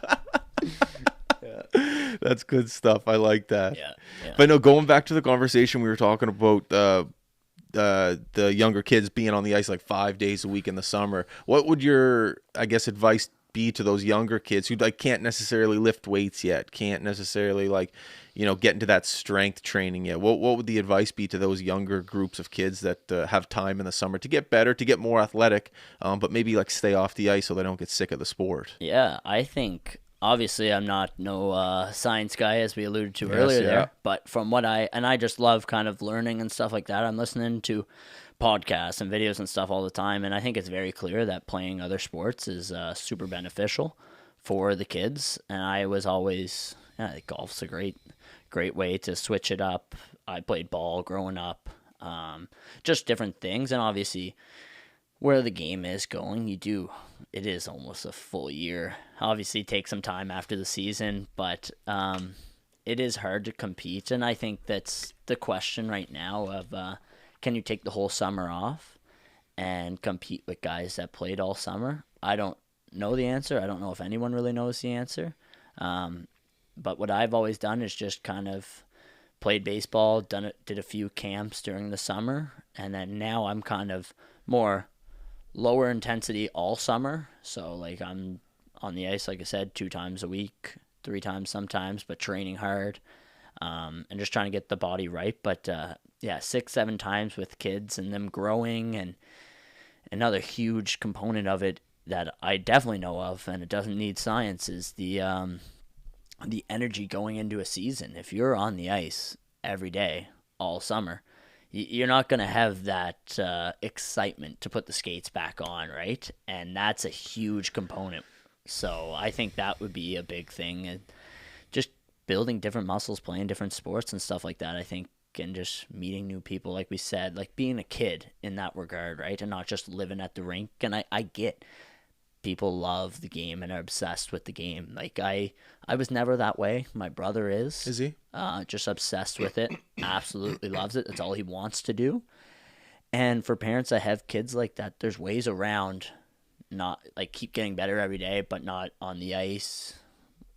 That's good stuff. I like that. Yeah. But no, going back to the conversation we were talking about, the younger kids being on the ice like 5 days a week in the summer. What would your, I guess, advice be to those younger kids who like can't necessarily lift weights yet, can't necessarily like, get into that strength training yet? What would the advice be to those younger groups of kids that have time in the summer to get better, to get more athletic, but maybe like stay off the ice so they don't get sick of the sport? Yeah, I think. Obviously, I'm not no science guy, as we alluded to earlier there, but from what I just love kind of learning and stuff like that. I'm listening to podcasts and videos and stuff all the time, and I think it's very clear that playing other sports is super beneficial for the kids. And I was always, golf's a great way to switch it up. I played ball growing up, just different things, and obviously where the game is going, it is almost a full year. Obviously take some time after the season, but it is hard to compete, and I think that's the question right now of can you take the whole summer off and compete with guys that played all summer? I don't know the answer. I don't know if anyone really knows the answer, but what I've always done is just kind of played baseball, did a few camps during the summer, and then now I'm kind of more lower intensity all summer. So like I'm on the ice, like I said, 2 times a week, 3 times sometimes, but training hard, and just trying to get the body right. But 6-7 times with kids and them growing. And another huge component of it that I definitely know of, and it doesn't need science, is the energy going into a season. If you're on the ice every day all summer, you're not going to have that excitement to put the skates back on, right? And that's a huge component. So I think that would be a big thing. And just building different muscles, playing different sports and stuff like that, I think, and just meeting new people, like we said, like being a kid in that regard, right? And not just living at the rink. And I get people love the game and are obsessed with the game. Like I was never that way. My brother is. Is he? Just obsessed with it. Absolutely loves it. That's all he wants to do. And for parents that have kids like that, there's ways around, not like keep getting better every day, but not on the ice,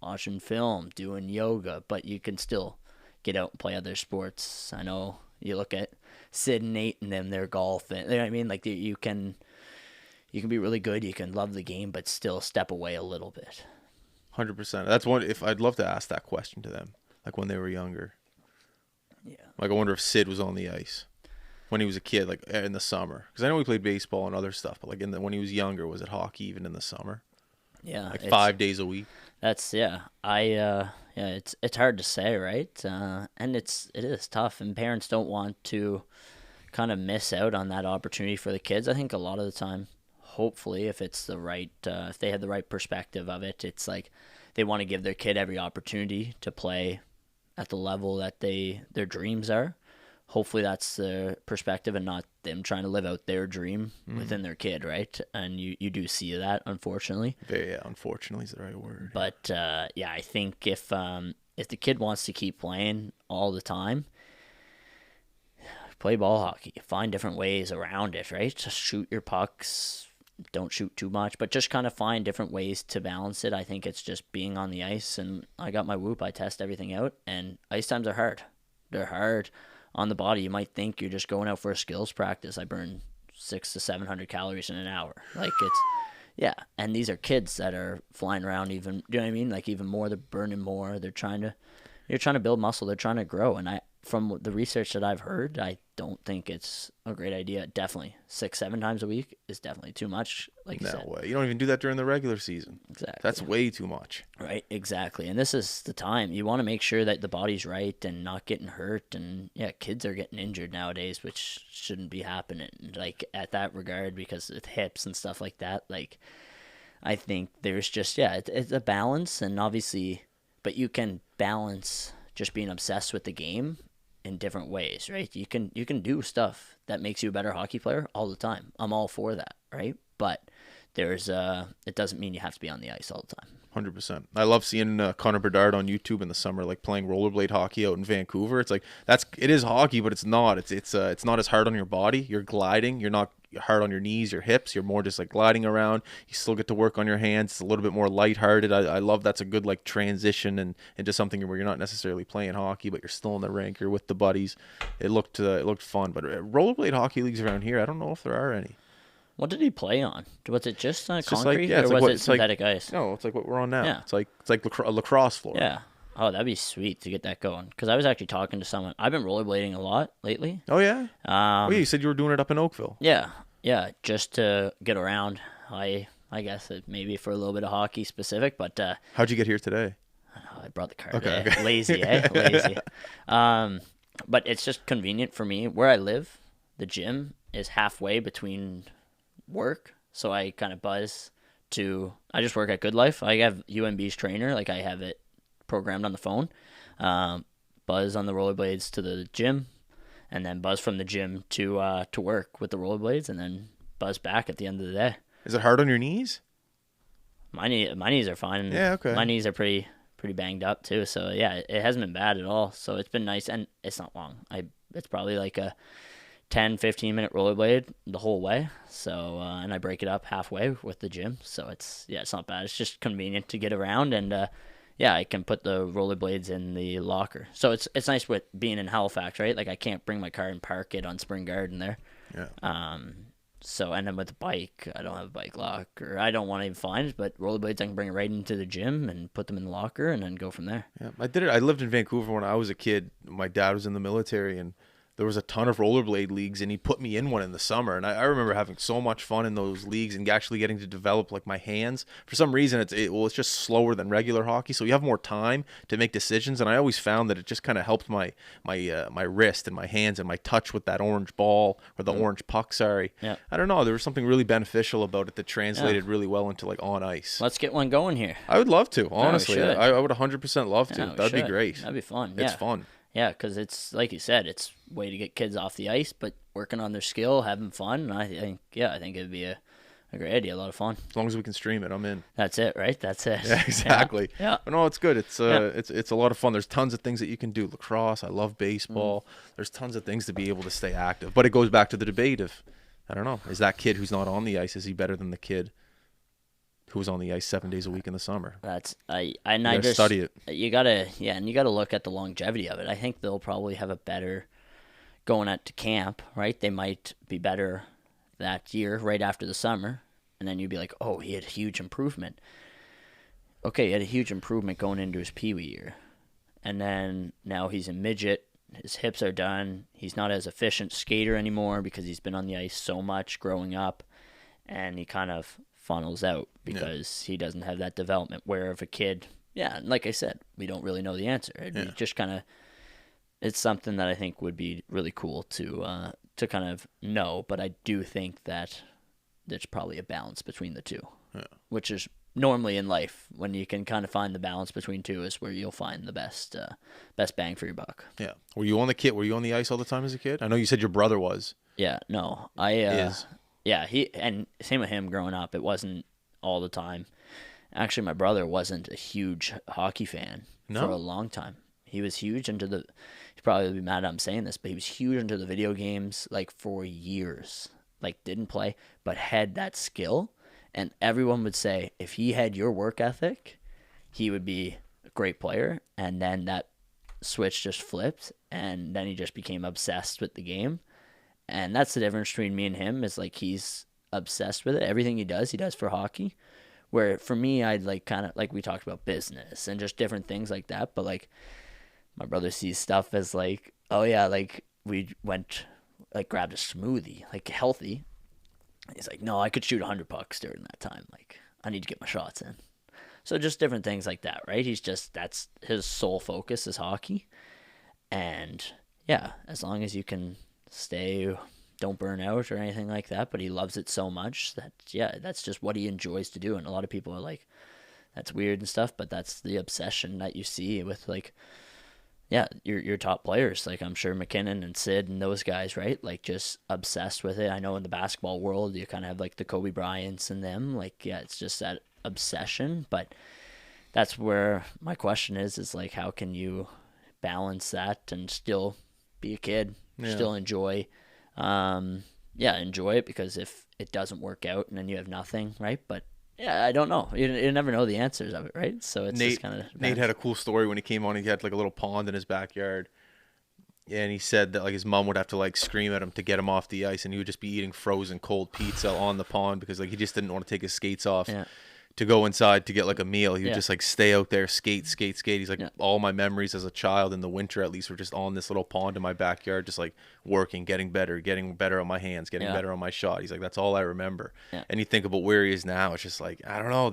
watching film, doing yoga, but you can still get out and play other sports. I know you look at Sid and Nate and them, they're golfing. You know what I mean? Like you can be really good, you can love the game, but still step away a little bit. 100%. That's one. If I'd love to ask that question to them, like when they were younger. Yeah. Like I wonder if Sid was on the ice when he was a kid, like in the summer, because I know he played baseball and other stuff, but like when he was younger, was it hockey even in the summer? Yeah, like 5 days a week. That's it's hard to say, right? And it is tough, and parents don't want to kind of miss out on that opportunity for the kids. I think a lot of the time, hopefully, if it's the right, if they had the right perspective of it, it's like they want to give their kid every opportunity to play at the level that their dreams are. Hopefully that's the perspective and not them trying to live out their dream within their kid, right? And you do see that, unfortunately. Unfortunately is the right word. But I think if the kid wants to keep playing all the time, play ball hockey. Find different ways around it, right? Just shoot your pucks. Don't shoot too much, but just kind of find different ways to balance it. I think it's just being on the ice, and I got my whoop. I test everything out, and ice times are hard. They're hard on the body. You might think you're just going out for a skills practice. I burn 600 to 700 calories in an hour. Like, it's, yeah. And these are kids that are flying around even, you know what I mean? Like, even more, they're burning more. You're trying to build muscle. They're trying to grow. And from the research that I've heard, I don't think it's a great idea. Definitely 6-7 times a week is definitely too much. Like you said. No way. You don't even do that during the regular season. Exactly. That's way too much. Right, exactly. And this is the time. You want to make sure that the body's right and not getting hurt. And yeah, kids are getting injured nowadays, which shouldn't be happening. Like, at that regard, because with hips and stuff like that, like, I think there's just, yeah, it's a balance. And obviously, but you can balance just being obsessed with the game in different ways, right? You can do stuff that makes you a better hockey player all the time. I'm all for that, right? But it doesn't mean you have to be on the ice all the time. 100%. I love seeing Connor Bedard on YouTube in the summer, like playing rollerblade hockey out in Vancouver. It's like it is hockey, but it's not. It's not as hard on your body. You're gliding. You're not hard on your knees, your hips. You're more just like gliding around. You still get to work on your hands. It's a little bit more lighthearted. I love that's a good like transition and into something where you're not necessarily playing hockey, but you're still in the rink. You're with the buddies. It looked fun. But rollerblade hockey leagues around here, I don't know if there are any. What did he play on? Was it just on concrete, or was it synthetic ice? No, it's like what we're on now. Yeah. It's like a lacrosse floor. Yeah. Oh, that'd be sweet to get that going. Because I was actually talking to someone. I've been rollerblading a lot lately. Oh, yeah? Oh, yeah, you said you were doing it up in Oakville. Yeah. Yeah, just to get around. I guess maybe for a little bit of hockey specific, but... How'd you get here today? I brought the car okay, today. Okay. Lazy, eh? Lazy. But it's just convenient for me. Where I live, the gym is halfway between work, so I kind of buzz to... I just work at Good Life. I have UNB's trainer. Like, I have it programmed on the phone. Buzz on the rollerblades to the gym, and then buzz from the gym to work with the rollerblades, and then buzz back at the end of the day. Is it hard on your knees? My knees are fine. Yeah, okay. My knees are pretty banged up too, so yeah, it hasn't been bad at all. So it's been nice, and it's not long. It's probably like a 10-15 minute rollerblade the whole way. So and I break it up halfway with the gym, so it's not bad. It's just convenient to get around, and yeah, I can put the rollerblades in the locker. So it's nice with being in Halifax, right? Like, I can't bring my car and park it on Spring Garden there. Yeah. So, and then with the bike, I don't have a bike lock, or I don't want to even find it, but rollerblades, I can bring it right into the gym and put them in the locker and then go from there. Yeah, I did it. I lived in Vancouver when I was a kid. My dad was in the military, and there was a ton of rollerblade leagues, and he put me in one in the summer. And I remember having so much fun in those leagues and actually getting to develop like my hands. For some reason, it's just slower than regular hockey, so you have more time to make decisions. And I always found that it just kind of helped my wrist and my hands and my touch with that orange ball or the orange puck. Sorry, Yeah. I don't know. There was something really beneficial about it that translated really well into like on ice. Let's get one going here. I would love to, honestly. should. I would 100% love to. Yeah, we That'd be should. great. That'd be fun. It's Yeah. fun. Yeah, because it's, like you said, it's a way to get kids off the ice, but working on their skill, having fun. And I think it'd be a great idea, a lot of fun. As long as we can stream it, I'm in. That's it, right? That's it. Yeah, exactly. Yeah. But no, it's good. It's a lot of fun. There's tons of things that you can do. Lacrosse. I love baseball. There's tons of things to be able to stay active. But it goes back to the debate of, I don't know, is that kid who's not on the ice, is he better than the kid who was on the ice 7 days a week in the summer? I just study it. You gotta look at the longevity of it. I think they'll probably have a better going out to camp, right? They might be better that year right after the summer, and then you'd be like, oh, he had a huge improvement. Okay, he had a huge improvement going into his Pee Wee year, and then now he's a midget. His hips are done. He's not as efficient skater anymore because he's been on the ice so much growing up, and he kind of funnels out because he doesn't have that development. Where if a kid, like I said, we don't really know the answer. It'd be just kind of, it's something that I think would be really cool to kind of know. But I do think that there's probably a balance between the two, which is normally in life when you can kind of find the balance between two is where you'll find the best bang for your buck. Yeah. Were you on the ice all the time as a kid? I know you said your brother was. Yeah. No, Is. Yeah, and same with him growing up. It wasn't all the time. Actually, my brother wasn't a huge hockey fan for a long time. He was huge into the. He'd probably be mad I'm saying this, but he was huge into the video games like for years. Like didn't play, but had that skill, and everyone would say if he had your work ethic, he would be a great player. And then that switch just flipped, and then he just became obsessed with the game. And that's the difference between me and him is like he's obsessed with it. Everything he does for hockey. Where for me, I'd like kind of like we talked about business and just different things like that. But like my brother sees stuff as like, oh yeah, like we went like grabbed a smoothie, like healthy. He's like, no, I could shoot 100 pucks during that time. Like I need to get my shots in. So just different things like that, right? He's just that's his sole focus is hockey. And yeah, as long as you can stay, don't burn out or anything like that, but he loves it so much that yeah, that's just what he enjoys to do. And a lot of people are like, that's weird and stuff, but that's the obsession that you see with like, yeah, your top players. Like I'm sure McKinnon and Sid and those guys, right? Like just obsessed with it. I know in the basketball world, you kind of have like the Kobe Bryants and them. Like yeah, it's just that obsession. But that's where my question is like, how can you balance that and still be a kid, still enjoy enjoy it, because if it doesn't work out and then you have nothing, right? But yeah, I don't know. You never know the answers of it, right? So it's just kind of Nate had a cool story when he came on. He had like a little pond in his backyard, and he said that like his mom would have to like scream at him to get him off the ice, and he would just be eating frozen cold pizza on the pond because like he just didn't want to take his skates off. To go inside to get like a meal. He would just like stay out there, skate. He's like, all my memories as a child in the winter, at least, were just on this little pond in my backyard, just like working, getting better on my hands, getting better on my shot. He's like, that's all I remember. And you think about where he is now, it's just like, I don't know.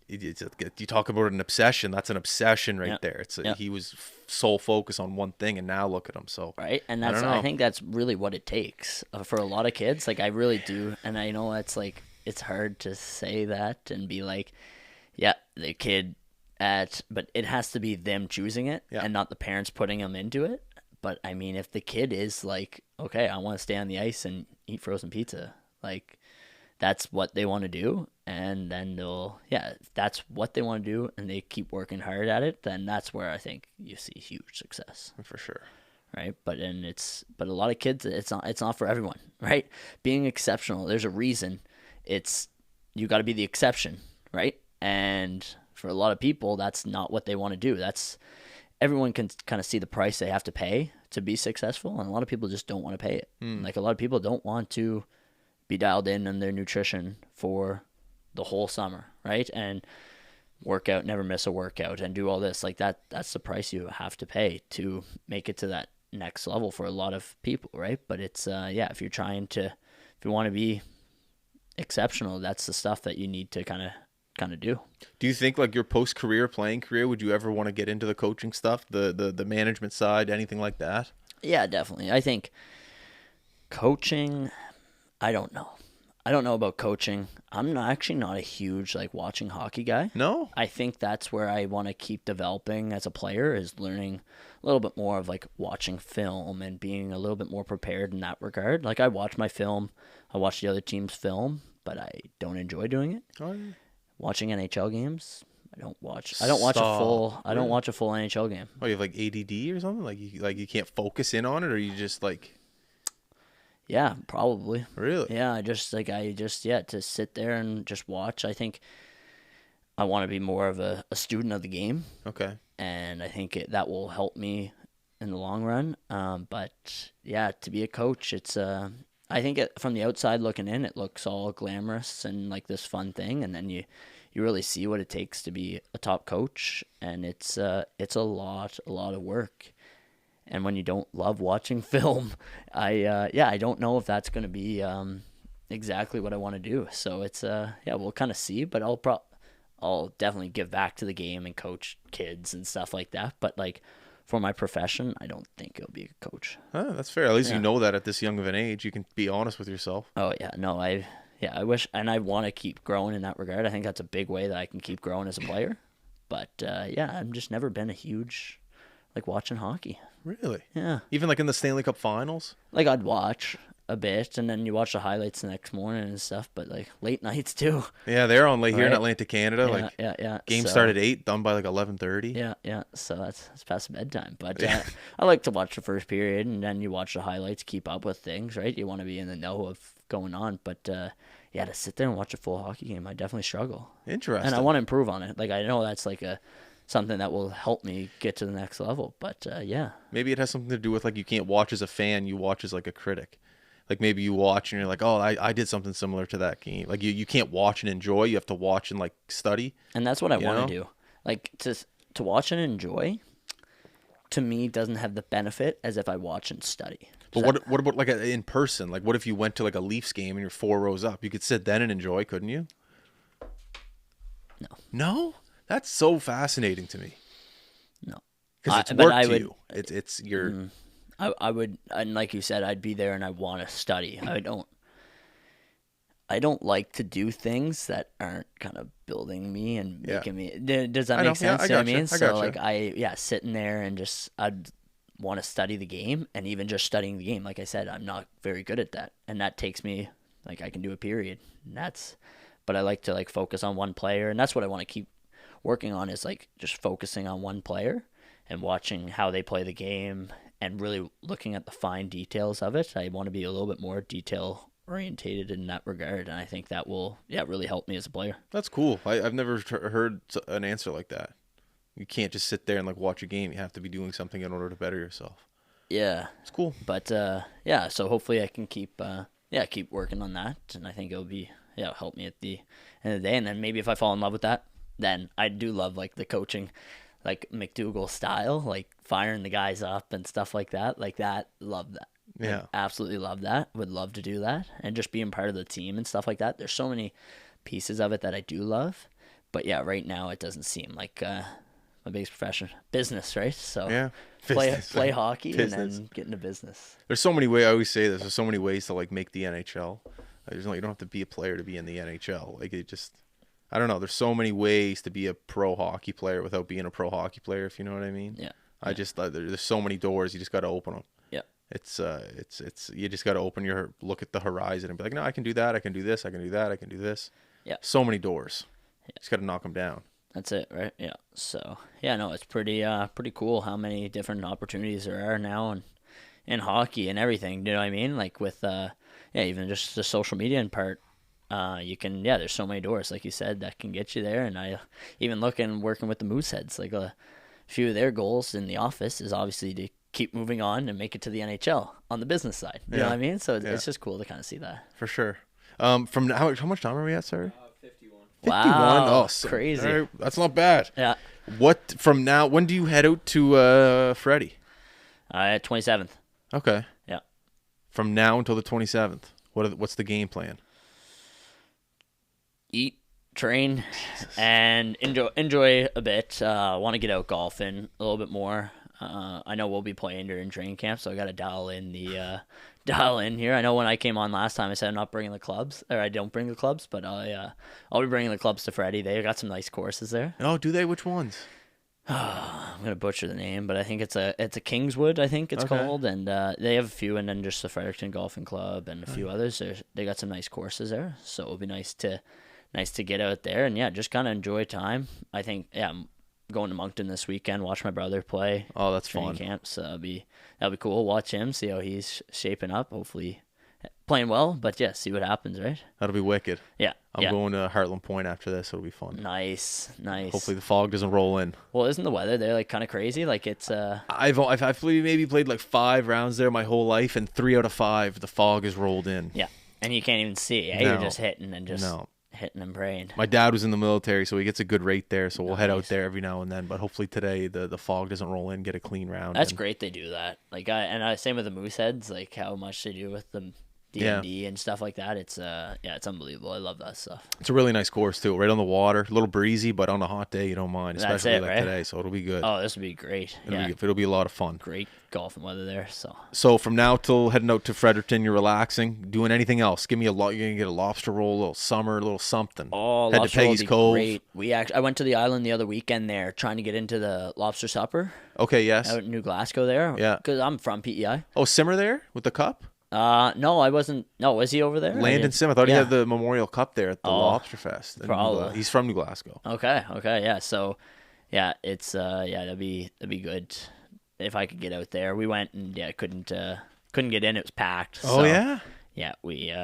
You talk about an obsession. That's an obsession right there. It's he was sole focus on one thing, and now look at him. So right, and that's I think that's really what it takes for a lot of kids. Like I really do, and I know it's like. It's hard to say that and be like, yeah, the kid but it has to be them choosing it and not the parents putting them into it. But I mean, if the kid is like, okay, I want to stay on the ice and eat frozen pizza, like that's what they want to do. And then if that's what they want to do and they keep working hard at it, then that's where I think you see huge success. For sure. Right. But a lot of kids, it's not for everyone, right? Being exceptional, there's a reason. It's you got to be the exception, right? And for a lot of people, that's not what they want to do. That's everyone can kind of see the price they have to pay to be successful, and a lot of people just don't want to pay it. Like a lot of people don't want to be dialed in on their nutrition for the whole summer, right? And work out, never miss a workout, and do all this like that. That's the price you have to pay to make it to that next level for a lot of people, right? But it's if you're trying to, if you want to be exceptional, that's the stuff that you need to kind of do. Do you think like your playing career, would you ever want to get into the coaching stuff, the management side, anything like that? Yeah, definitely. I think coaching, I don't know about coaching. I'm actually not a huge like watching hockey guy. No? I think that's where I want to keep developing as a player, is learning a little bit more of like watching film and being a little bit more prepared in that regard. Like I watch my film, I watch the other team's film, but I don't enjoy doing it. Oh, yeah. Watching NHL games, I don't watch a full NHL game. Oh, you have like ADD or something? Like you can't focus in on it, or you just like? Yeah, probably. Really? Yeah, to sit there and just watch. I think I want to be more of a student of the game. Okay. And I think that will help me in the long run. But yeah, to be a coach, it's I think from the outside looking in, it looks all glamorous and like this fun thing, and then you really see what it takes to be a top coach, and it's a lot of work. And when you don't love watching film, I don't know if that's going to be exactly what I want to do. So it's we'll kind of see, but I'll definitely give back to the game and coach kids and stuff like that. But like for my profession, I don't think it'll be a coach. That's fair. At least you know that at this young of an age, you can be honest with yourself. Oh yeah, no, I wish, and I want to keep growing in that regard. I think that's a big way that I can keep growing as a player. But I've just never been a huge like watching hockey. Really? Yeah. Even like in the Stanley Cup Finals? Like I'd watch. a bit, and then you watch the highlights the next morning and stuff. But like late nights too. Yeah, they're on late here in Right. Atlantic Canada. Yeah, Like yeah. game So, started 8, done by like 11:30. Yeah. So that's past bedtime. But Yeah. I like to watch the first period, and then you watch the highlights, keep up with things, right? You want to be in the know of going on. But yeah, to sit there and watch a full hockey game, I definitely struggle. Interesting. And I want to improve on it. Like I know that's like something that will help me get to the next level. But yeah. Maybe it has something to do with like you can't watch as a fan, you watch as like a critic. Like maybe you watch and you're like, oh, I did something similar to that game. Like you can't watch and enjoy. You have to watch and like study. And that's what I want know? to do. Like to watch and enjoy, to me, doesn't have the benefit as if I watch and study. But what about like in person? Like what if you went to like a Leafs game and you're 4 rows up? You could sit then and enjoy, couldn't you? No. No? That's so fascinating to me. No. Because it's but work I to would- you. It's your... I would, and like you said, I'd be there and I want to study. I don't like to do things that aren't kind of building me and Yeah. making me. Does that I know. make sense? Yeah, I You know what I gotcha. mean? I So gotcha. like sitting there and just I'd want to study the game, and even just studying the game, like I said, I'm not very good at that, and that takes me like I can do a period. And but I like to like focus on one player, and that's what I want to keep working on is like just focusing on one player and watching how they play the game and really looking at the fine details of it. I want to be a little bit more detail orientated in that regard, and I think that will really help me as a player. That's cool. I've never heard an answer like that. You can't just sit there and like watch a game. You have to be doing something in order to better yourself. Yeah, It's cool. but yeah, so hopefully I can keep working on that, and I think it'll be help me at the end of the day. And then maybe if I fall in love with that, then I do love like the coaching, like McDougall style, like firing the guys up and stuff like that. Love that. Yeah. Like, absolutely love that. Would love to do that, and just being part of the team and stuff like that. There's so many pieces of it that I do love, but yeah, right now it doesn't seem like my biggest profession, business, right? So Yeah. play hockey Business. and then get into business. There's so many ways. I always say this. There's so many ways to like make the NHL. You don't have to be a player to be in the NHL. Like it just, I don't know. There's so many ways to be a pro hockey player without being a pro hockey player. If you know what I mean. Yeah. I just there's so many doors. You just got to open them. Yeah. It's you just got to open look at the horizon and be like, no, I can do that. I can do this. I can do that. I can do this. Yeah. So many doors. Just got to knock them down. That's it, right? Yeah. So yeah, no, it's pretty cool how many different opportunities there are now in hockey and everything. You know what I mean? Like with even just the social media and part. You can there's so many doors, like you said, that can get you there. And I even working with the Mooseheads, like a few of their goals in the office is obviously to keep moving on and make it to the NHL on the business side. You know what I mean? So it's just cool to kind of see that. For sure. From how much time are we at, sir? 51. 51. Wow, Oh, so, crazy. all right, that's not bad. Yeah. What from now? When do you head out to Freddie? 27th. Okay. Yeah. From now until the 27th. What's the game plan? Eat, train, and enjoy a bit. Want to get out golfing a little bit more. I know we'll be playing during training camp, so I got to dial in here. I know when I came on last time, I said I'm not bringing the clubs, or I don't bring the clubs, but I'll be bringing the clubs to Freddie. They got some nice courses there. Oh, do they? Which ones? I'm gonna butcher the name, but I think it's a Kingswood. I think it's Okay. called, and they have a few, and then just the Fredericton Golfing Club and a few others. They got some nice courses there, so it'll be nice to get out there and just kind of enjoy time. I think I'm going to Moncton this weekend, watch my brother play. Oh, that's training fun. camp, so that'll be cool. Watch him, see how he's shaping up. Hopefully, playing well, but see what happens, right? That'll be wicked. Yeah, I'm going to Heartland Point after this. It'll be fun. Nice. Hopefully the fog doesn't roll in. Well, isn't the weather there like kind of crazy? Like it's I've maybe played like 5 rounds there my whole life, and 3 out of 5 the fog has rolled in. yeah, and you can't even see. No. You're just hitting and just hitting and praying. My dad was in the military, so he gets a good rate there. So we'll head out there every now and then. But hopefully today the fog doesn't roll in, get a clean round. That's great they do that. Like same with the Mooseheads, like how much they do with the D&D and stuff like that. It's it's unbelievable. I love that stuff. It's a really nice course too, right on the water. A little breezy, but on a hot day you don't mind, That's especially it, like right? today. So it'll be good. Oh, this would be great. It'll be a lot of fun. Great golfing weather there. So from now till heading out to Fredericton, you're relaxing, doing anything else? Give me you're gonna get a lobster roll, a little summer, a little something. Oh, Head to lobster roll would Peggy's be Cove. great. I went to the island the other weekend there, trying to get into the lobster supper Okay, yes. out in New Glasgow there. Yeah. because I'm from PEI. Oh, simmer there with the cup. No, I wasn't. No, was he over there? Landon Sim. I thought he Yeah. had the Memorial Cup there at the Lobster Fest. Probably. He's from New Glasgow. Okay, yeah. So, yeah, it's that'd be good if I could get out there. We went and couldn't get in. It was packed. Oh so, yeah. Yeah, we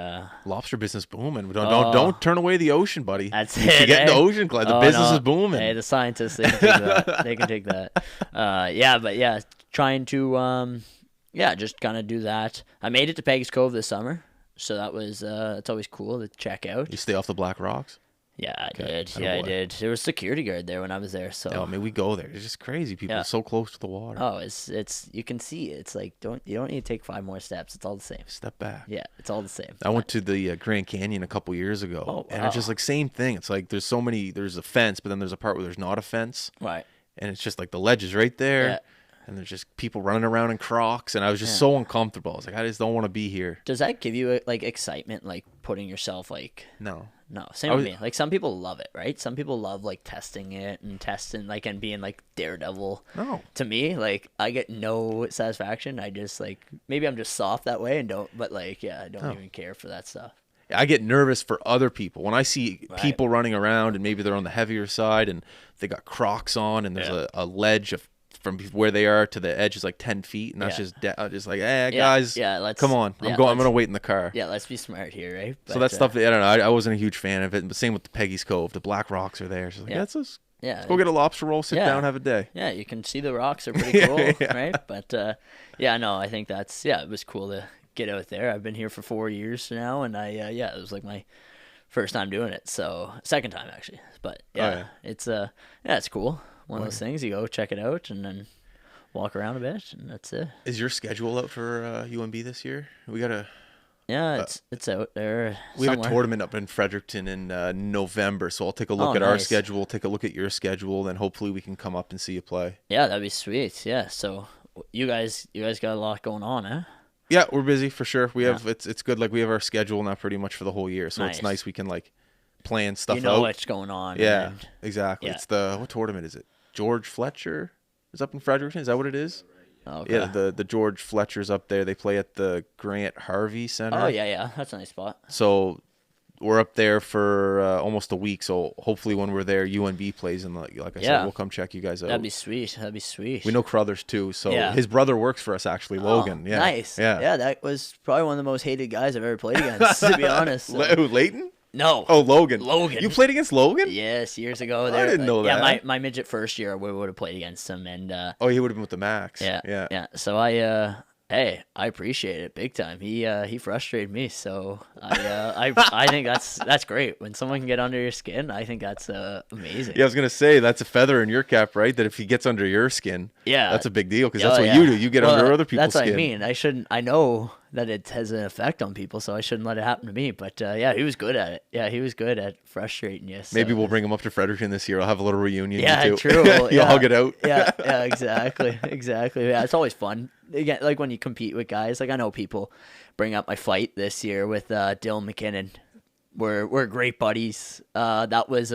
lobster business booming. Don't turn away the ocean, buddy. That's you it. Get in the ocean, Clyde. The business is booming. Hey, the scientists, they can take that. They can take that. Trying to just kind of do that. I made it to Peggy's Cove this summer, so that was it's always cool to check out. You stay off the Black Rocks? Yeah, I did. I did. There was a security guard there when I was there. So I mean, we go there. It's just crazy. People are so close to the water. Oh, it's you can see it. It's like you don't need to take 5 more steps. It's all the same. Step back. Yeah, it's all the same. I went to the Grand Canyon a couple years ago, and it's just like same thing. It's like there's a fence, but then there's a part where there's not a fence. Right. And it's just like the ledge is right there. Yeah. And there's just people running around in Crocs, and I was just so uncomfortable. I was like, I just don't want to be here. Does that give you like excitement, like putting yourself like? No, same with me. Like some people love it, right? Some people love like testing it and and being like daredevil. No, to me, like I get no satisfaction. I just like maybe I'm just soft that way and don't. But like I don't even care for that stuff. I get nervous for other people when I see people running around and maybe they're on the heavier side and they got Crocs on and there's a ledge from where they are to the edge is like 10 feet, and that's just like, guys, come on, I'm gonna wait in the car. Yeah, let's be smart here, right? But, so that stuff, I don't know. I wasn't a huge fan of it. But same with the Peggy's Cove, the Black Rocks are there. So like, let's go get a lobster roll, sit down, have a day. Yeah, you can see the rocks are pretty cool, right? But I think that's it was cool to get out there. I've been here for 4 years now, and it was like my first time doing it, so second time actually. But it's cool. One of those things, you go check it out and then walk around a bit, and that's it. Is your schedule out for UNB this year? We got it's out there. We have a tournament up in Fredericton in November, so I'll take a look at our schedule, take a look at your schedule, then hopefully we can come up and see you play. Yeah, that'd be sweet. Yeah, so you guys got a lot going on, eh? Yeah, we're busy for sure. We have it's good. Like we have our schedule now pretty much for the whole year, so it's nice we can like plan stuff out. You know what's going on. Yeah, exactly. Yeah. It's what tournament is it? George Fletcher is up in Fredericton. Is that what it is? Okay. Yeah, the George Fletcher's up there. They play at the Grant Harvey Center. Oh yeah, that's a nice spot. So we're up there for almost a week. So hopefully when we're there, UNB plays, and like I said, we'll come check you guys out. That'd be sweet. We know Crothers too. So his brother works for us actually, Logan. Yeah, nice. Yeah, that was probably one of the most hated guys I've ever played against. To be honest. So. Who, Leighton? No. Oh, Logan. You played against Logan? Yes, years ago. I didn't know that. Yeah, my midget first year, we would have played against him, and he would have been with the Max. Yeah. So I appreciate it big time. He frustrated me, so I think that's great when someone can get under your skin. I think that's amazing. Yeah, I was gonna say that's a feather in your cap, right? That if he gets under your skin, that's a big deal because that's what you do. You get under other people's skin. That's what I mean. I know that it has an effect on people, so I shouldn't let it happen to me. But he was good at it. Yeah, he was good at frustrating you. So. Maybe we'll bring him up to Fredericton this year. I'll have a little reunion. Yeah, too. True. You'll hug it out. Yeah, exactly. Yeah, it's always fun. Again, like when you compete with guys. Like I know people bring up my fight this year with Dylan McKinnon. We're great buddies. That was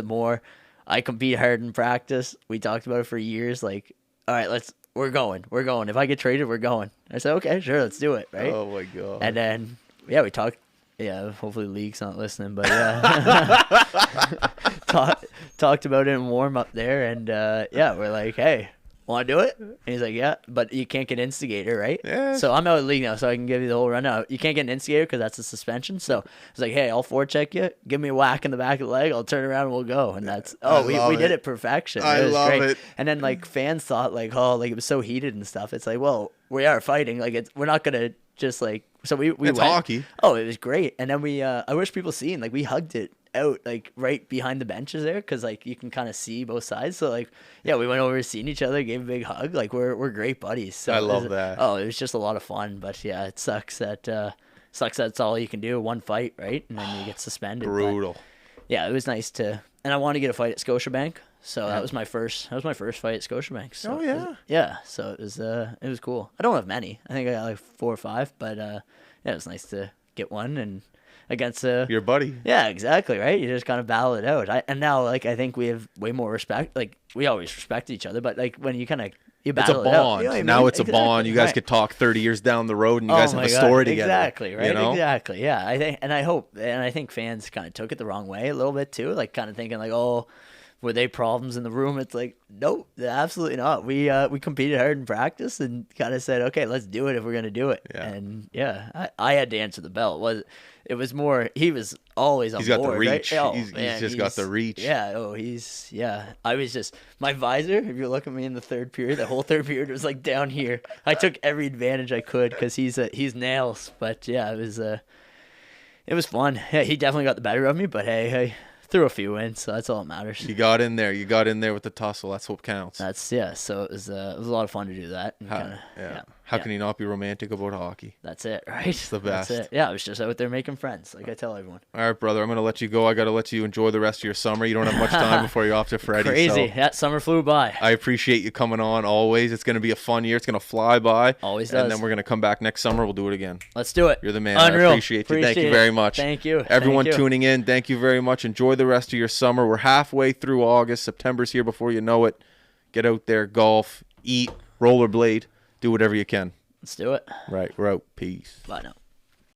I compete hard in practice. We talked about it for years. Like, all right, we're going. If I get traded, we're going. I said, okay, sure, let's do it, right? Oh my god. And then we talked. Yeah, hopefully League's not listening, but talked about it in warm up there, and we're like, hey, want to do it? And he's like, yeah, but you can't get instigator, right? Yeah. So I'm out of the league now, so I can give you the whole rundown. You can't get an instigator because that's a suspension. So I was like, hey, I'll forecheck you. Give me a whack in the back of the leg. I'll turn around and we'll go. And that's we did it perfection. I love it. And then like fans thought like, oh, like it was so heated and stuff. It's like, well, we are fighting. Like we're not gonna just like. So we it's went. hockey. Oh, it was great. And then I wish people seen like we hugged it out like right behind the benches there because like you can kind of see both sides. So like we went over seeing each other, gave a big hug. Like we're great buddies. So I love that. Oh, it was just a lot of fun. But yeah, it sucks that that's all you can do, one fight, right? And then you get suspended. Brutal. But, yeah, it was nice to, and I wanted to get a fight at Scotiabank. So that was my first fight at Scotiabank. So so it was cool. I don't have many. I think I got like 4 or 5, but it was nice to get one and against your buddy. Yeah, exactly, right? You just kind of battle it out. And now like I think we have way more respect. Like we always respect each other, but like when you kind of You It's a battle it out. bond. You know what I Now mean? it's a bond. You guys Right. could talk 30 years down the road, and you Oh guys have my a God. story together. Exactly, right? You know? Exactly. Yeah. I think fans kind of took it the wrong way a little bit too, like kind of thinking like, oh, were they problems in the room? It's like, nope, absolutely not. We competed hard in practice and kind of said, okay, let's do it if we're gonna do it. Yeah. And yeah, I had to answer the bell. It was more, he was always on He's got board, the right? reach. Oh, He's man, just got the reach. Yeah. Oh, I was just, my visor, if you look at me in the third period, the whole third period was like down here. I took every advantage I could because he's nails. But yeah, it was fun. Yeah, he definitely got the better of me, but hey, threw a few in, so that's all that matters. You got in there. You got in there with the tussle. That's what counts. So it was a lot of fun to do that. And How can you not be romantic about hockey? That's it, right? It's the best. That's it. Yeah, I was just out there making friends, like I tell everyone. All right, brother. I'm going to let you go. I got to let you enjoy the rest of your summer. You don't have much time before you're off to Freddie. Crazy. So That summer flew by. I appreciate you coming on always. It's going to be a fun year. It's going to fly by. Always does. And then we're going to come back next summer. We'll do it again. Let's do it. You're the man. Unreal. I appreciate you. Thank you very much. Thank you. Everyone Thank you. tuning in, thank you very much. Enjoy the rest of your summer. We're halfway through August. September's here before you know it. Get out there, golf, eat, rollerblade, do whatever you can. Let's do it. Right, we're out. Peace. Bye now.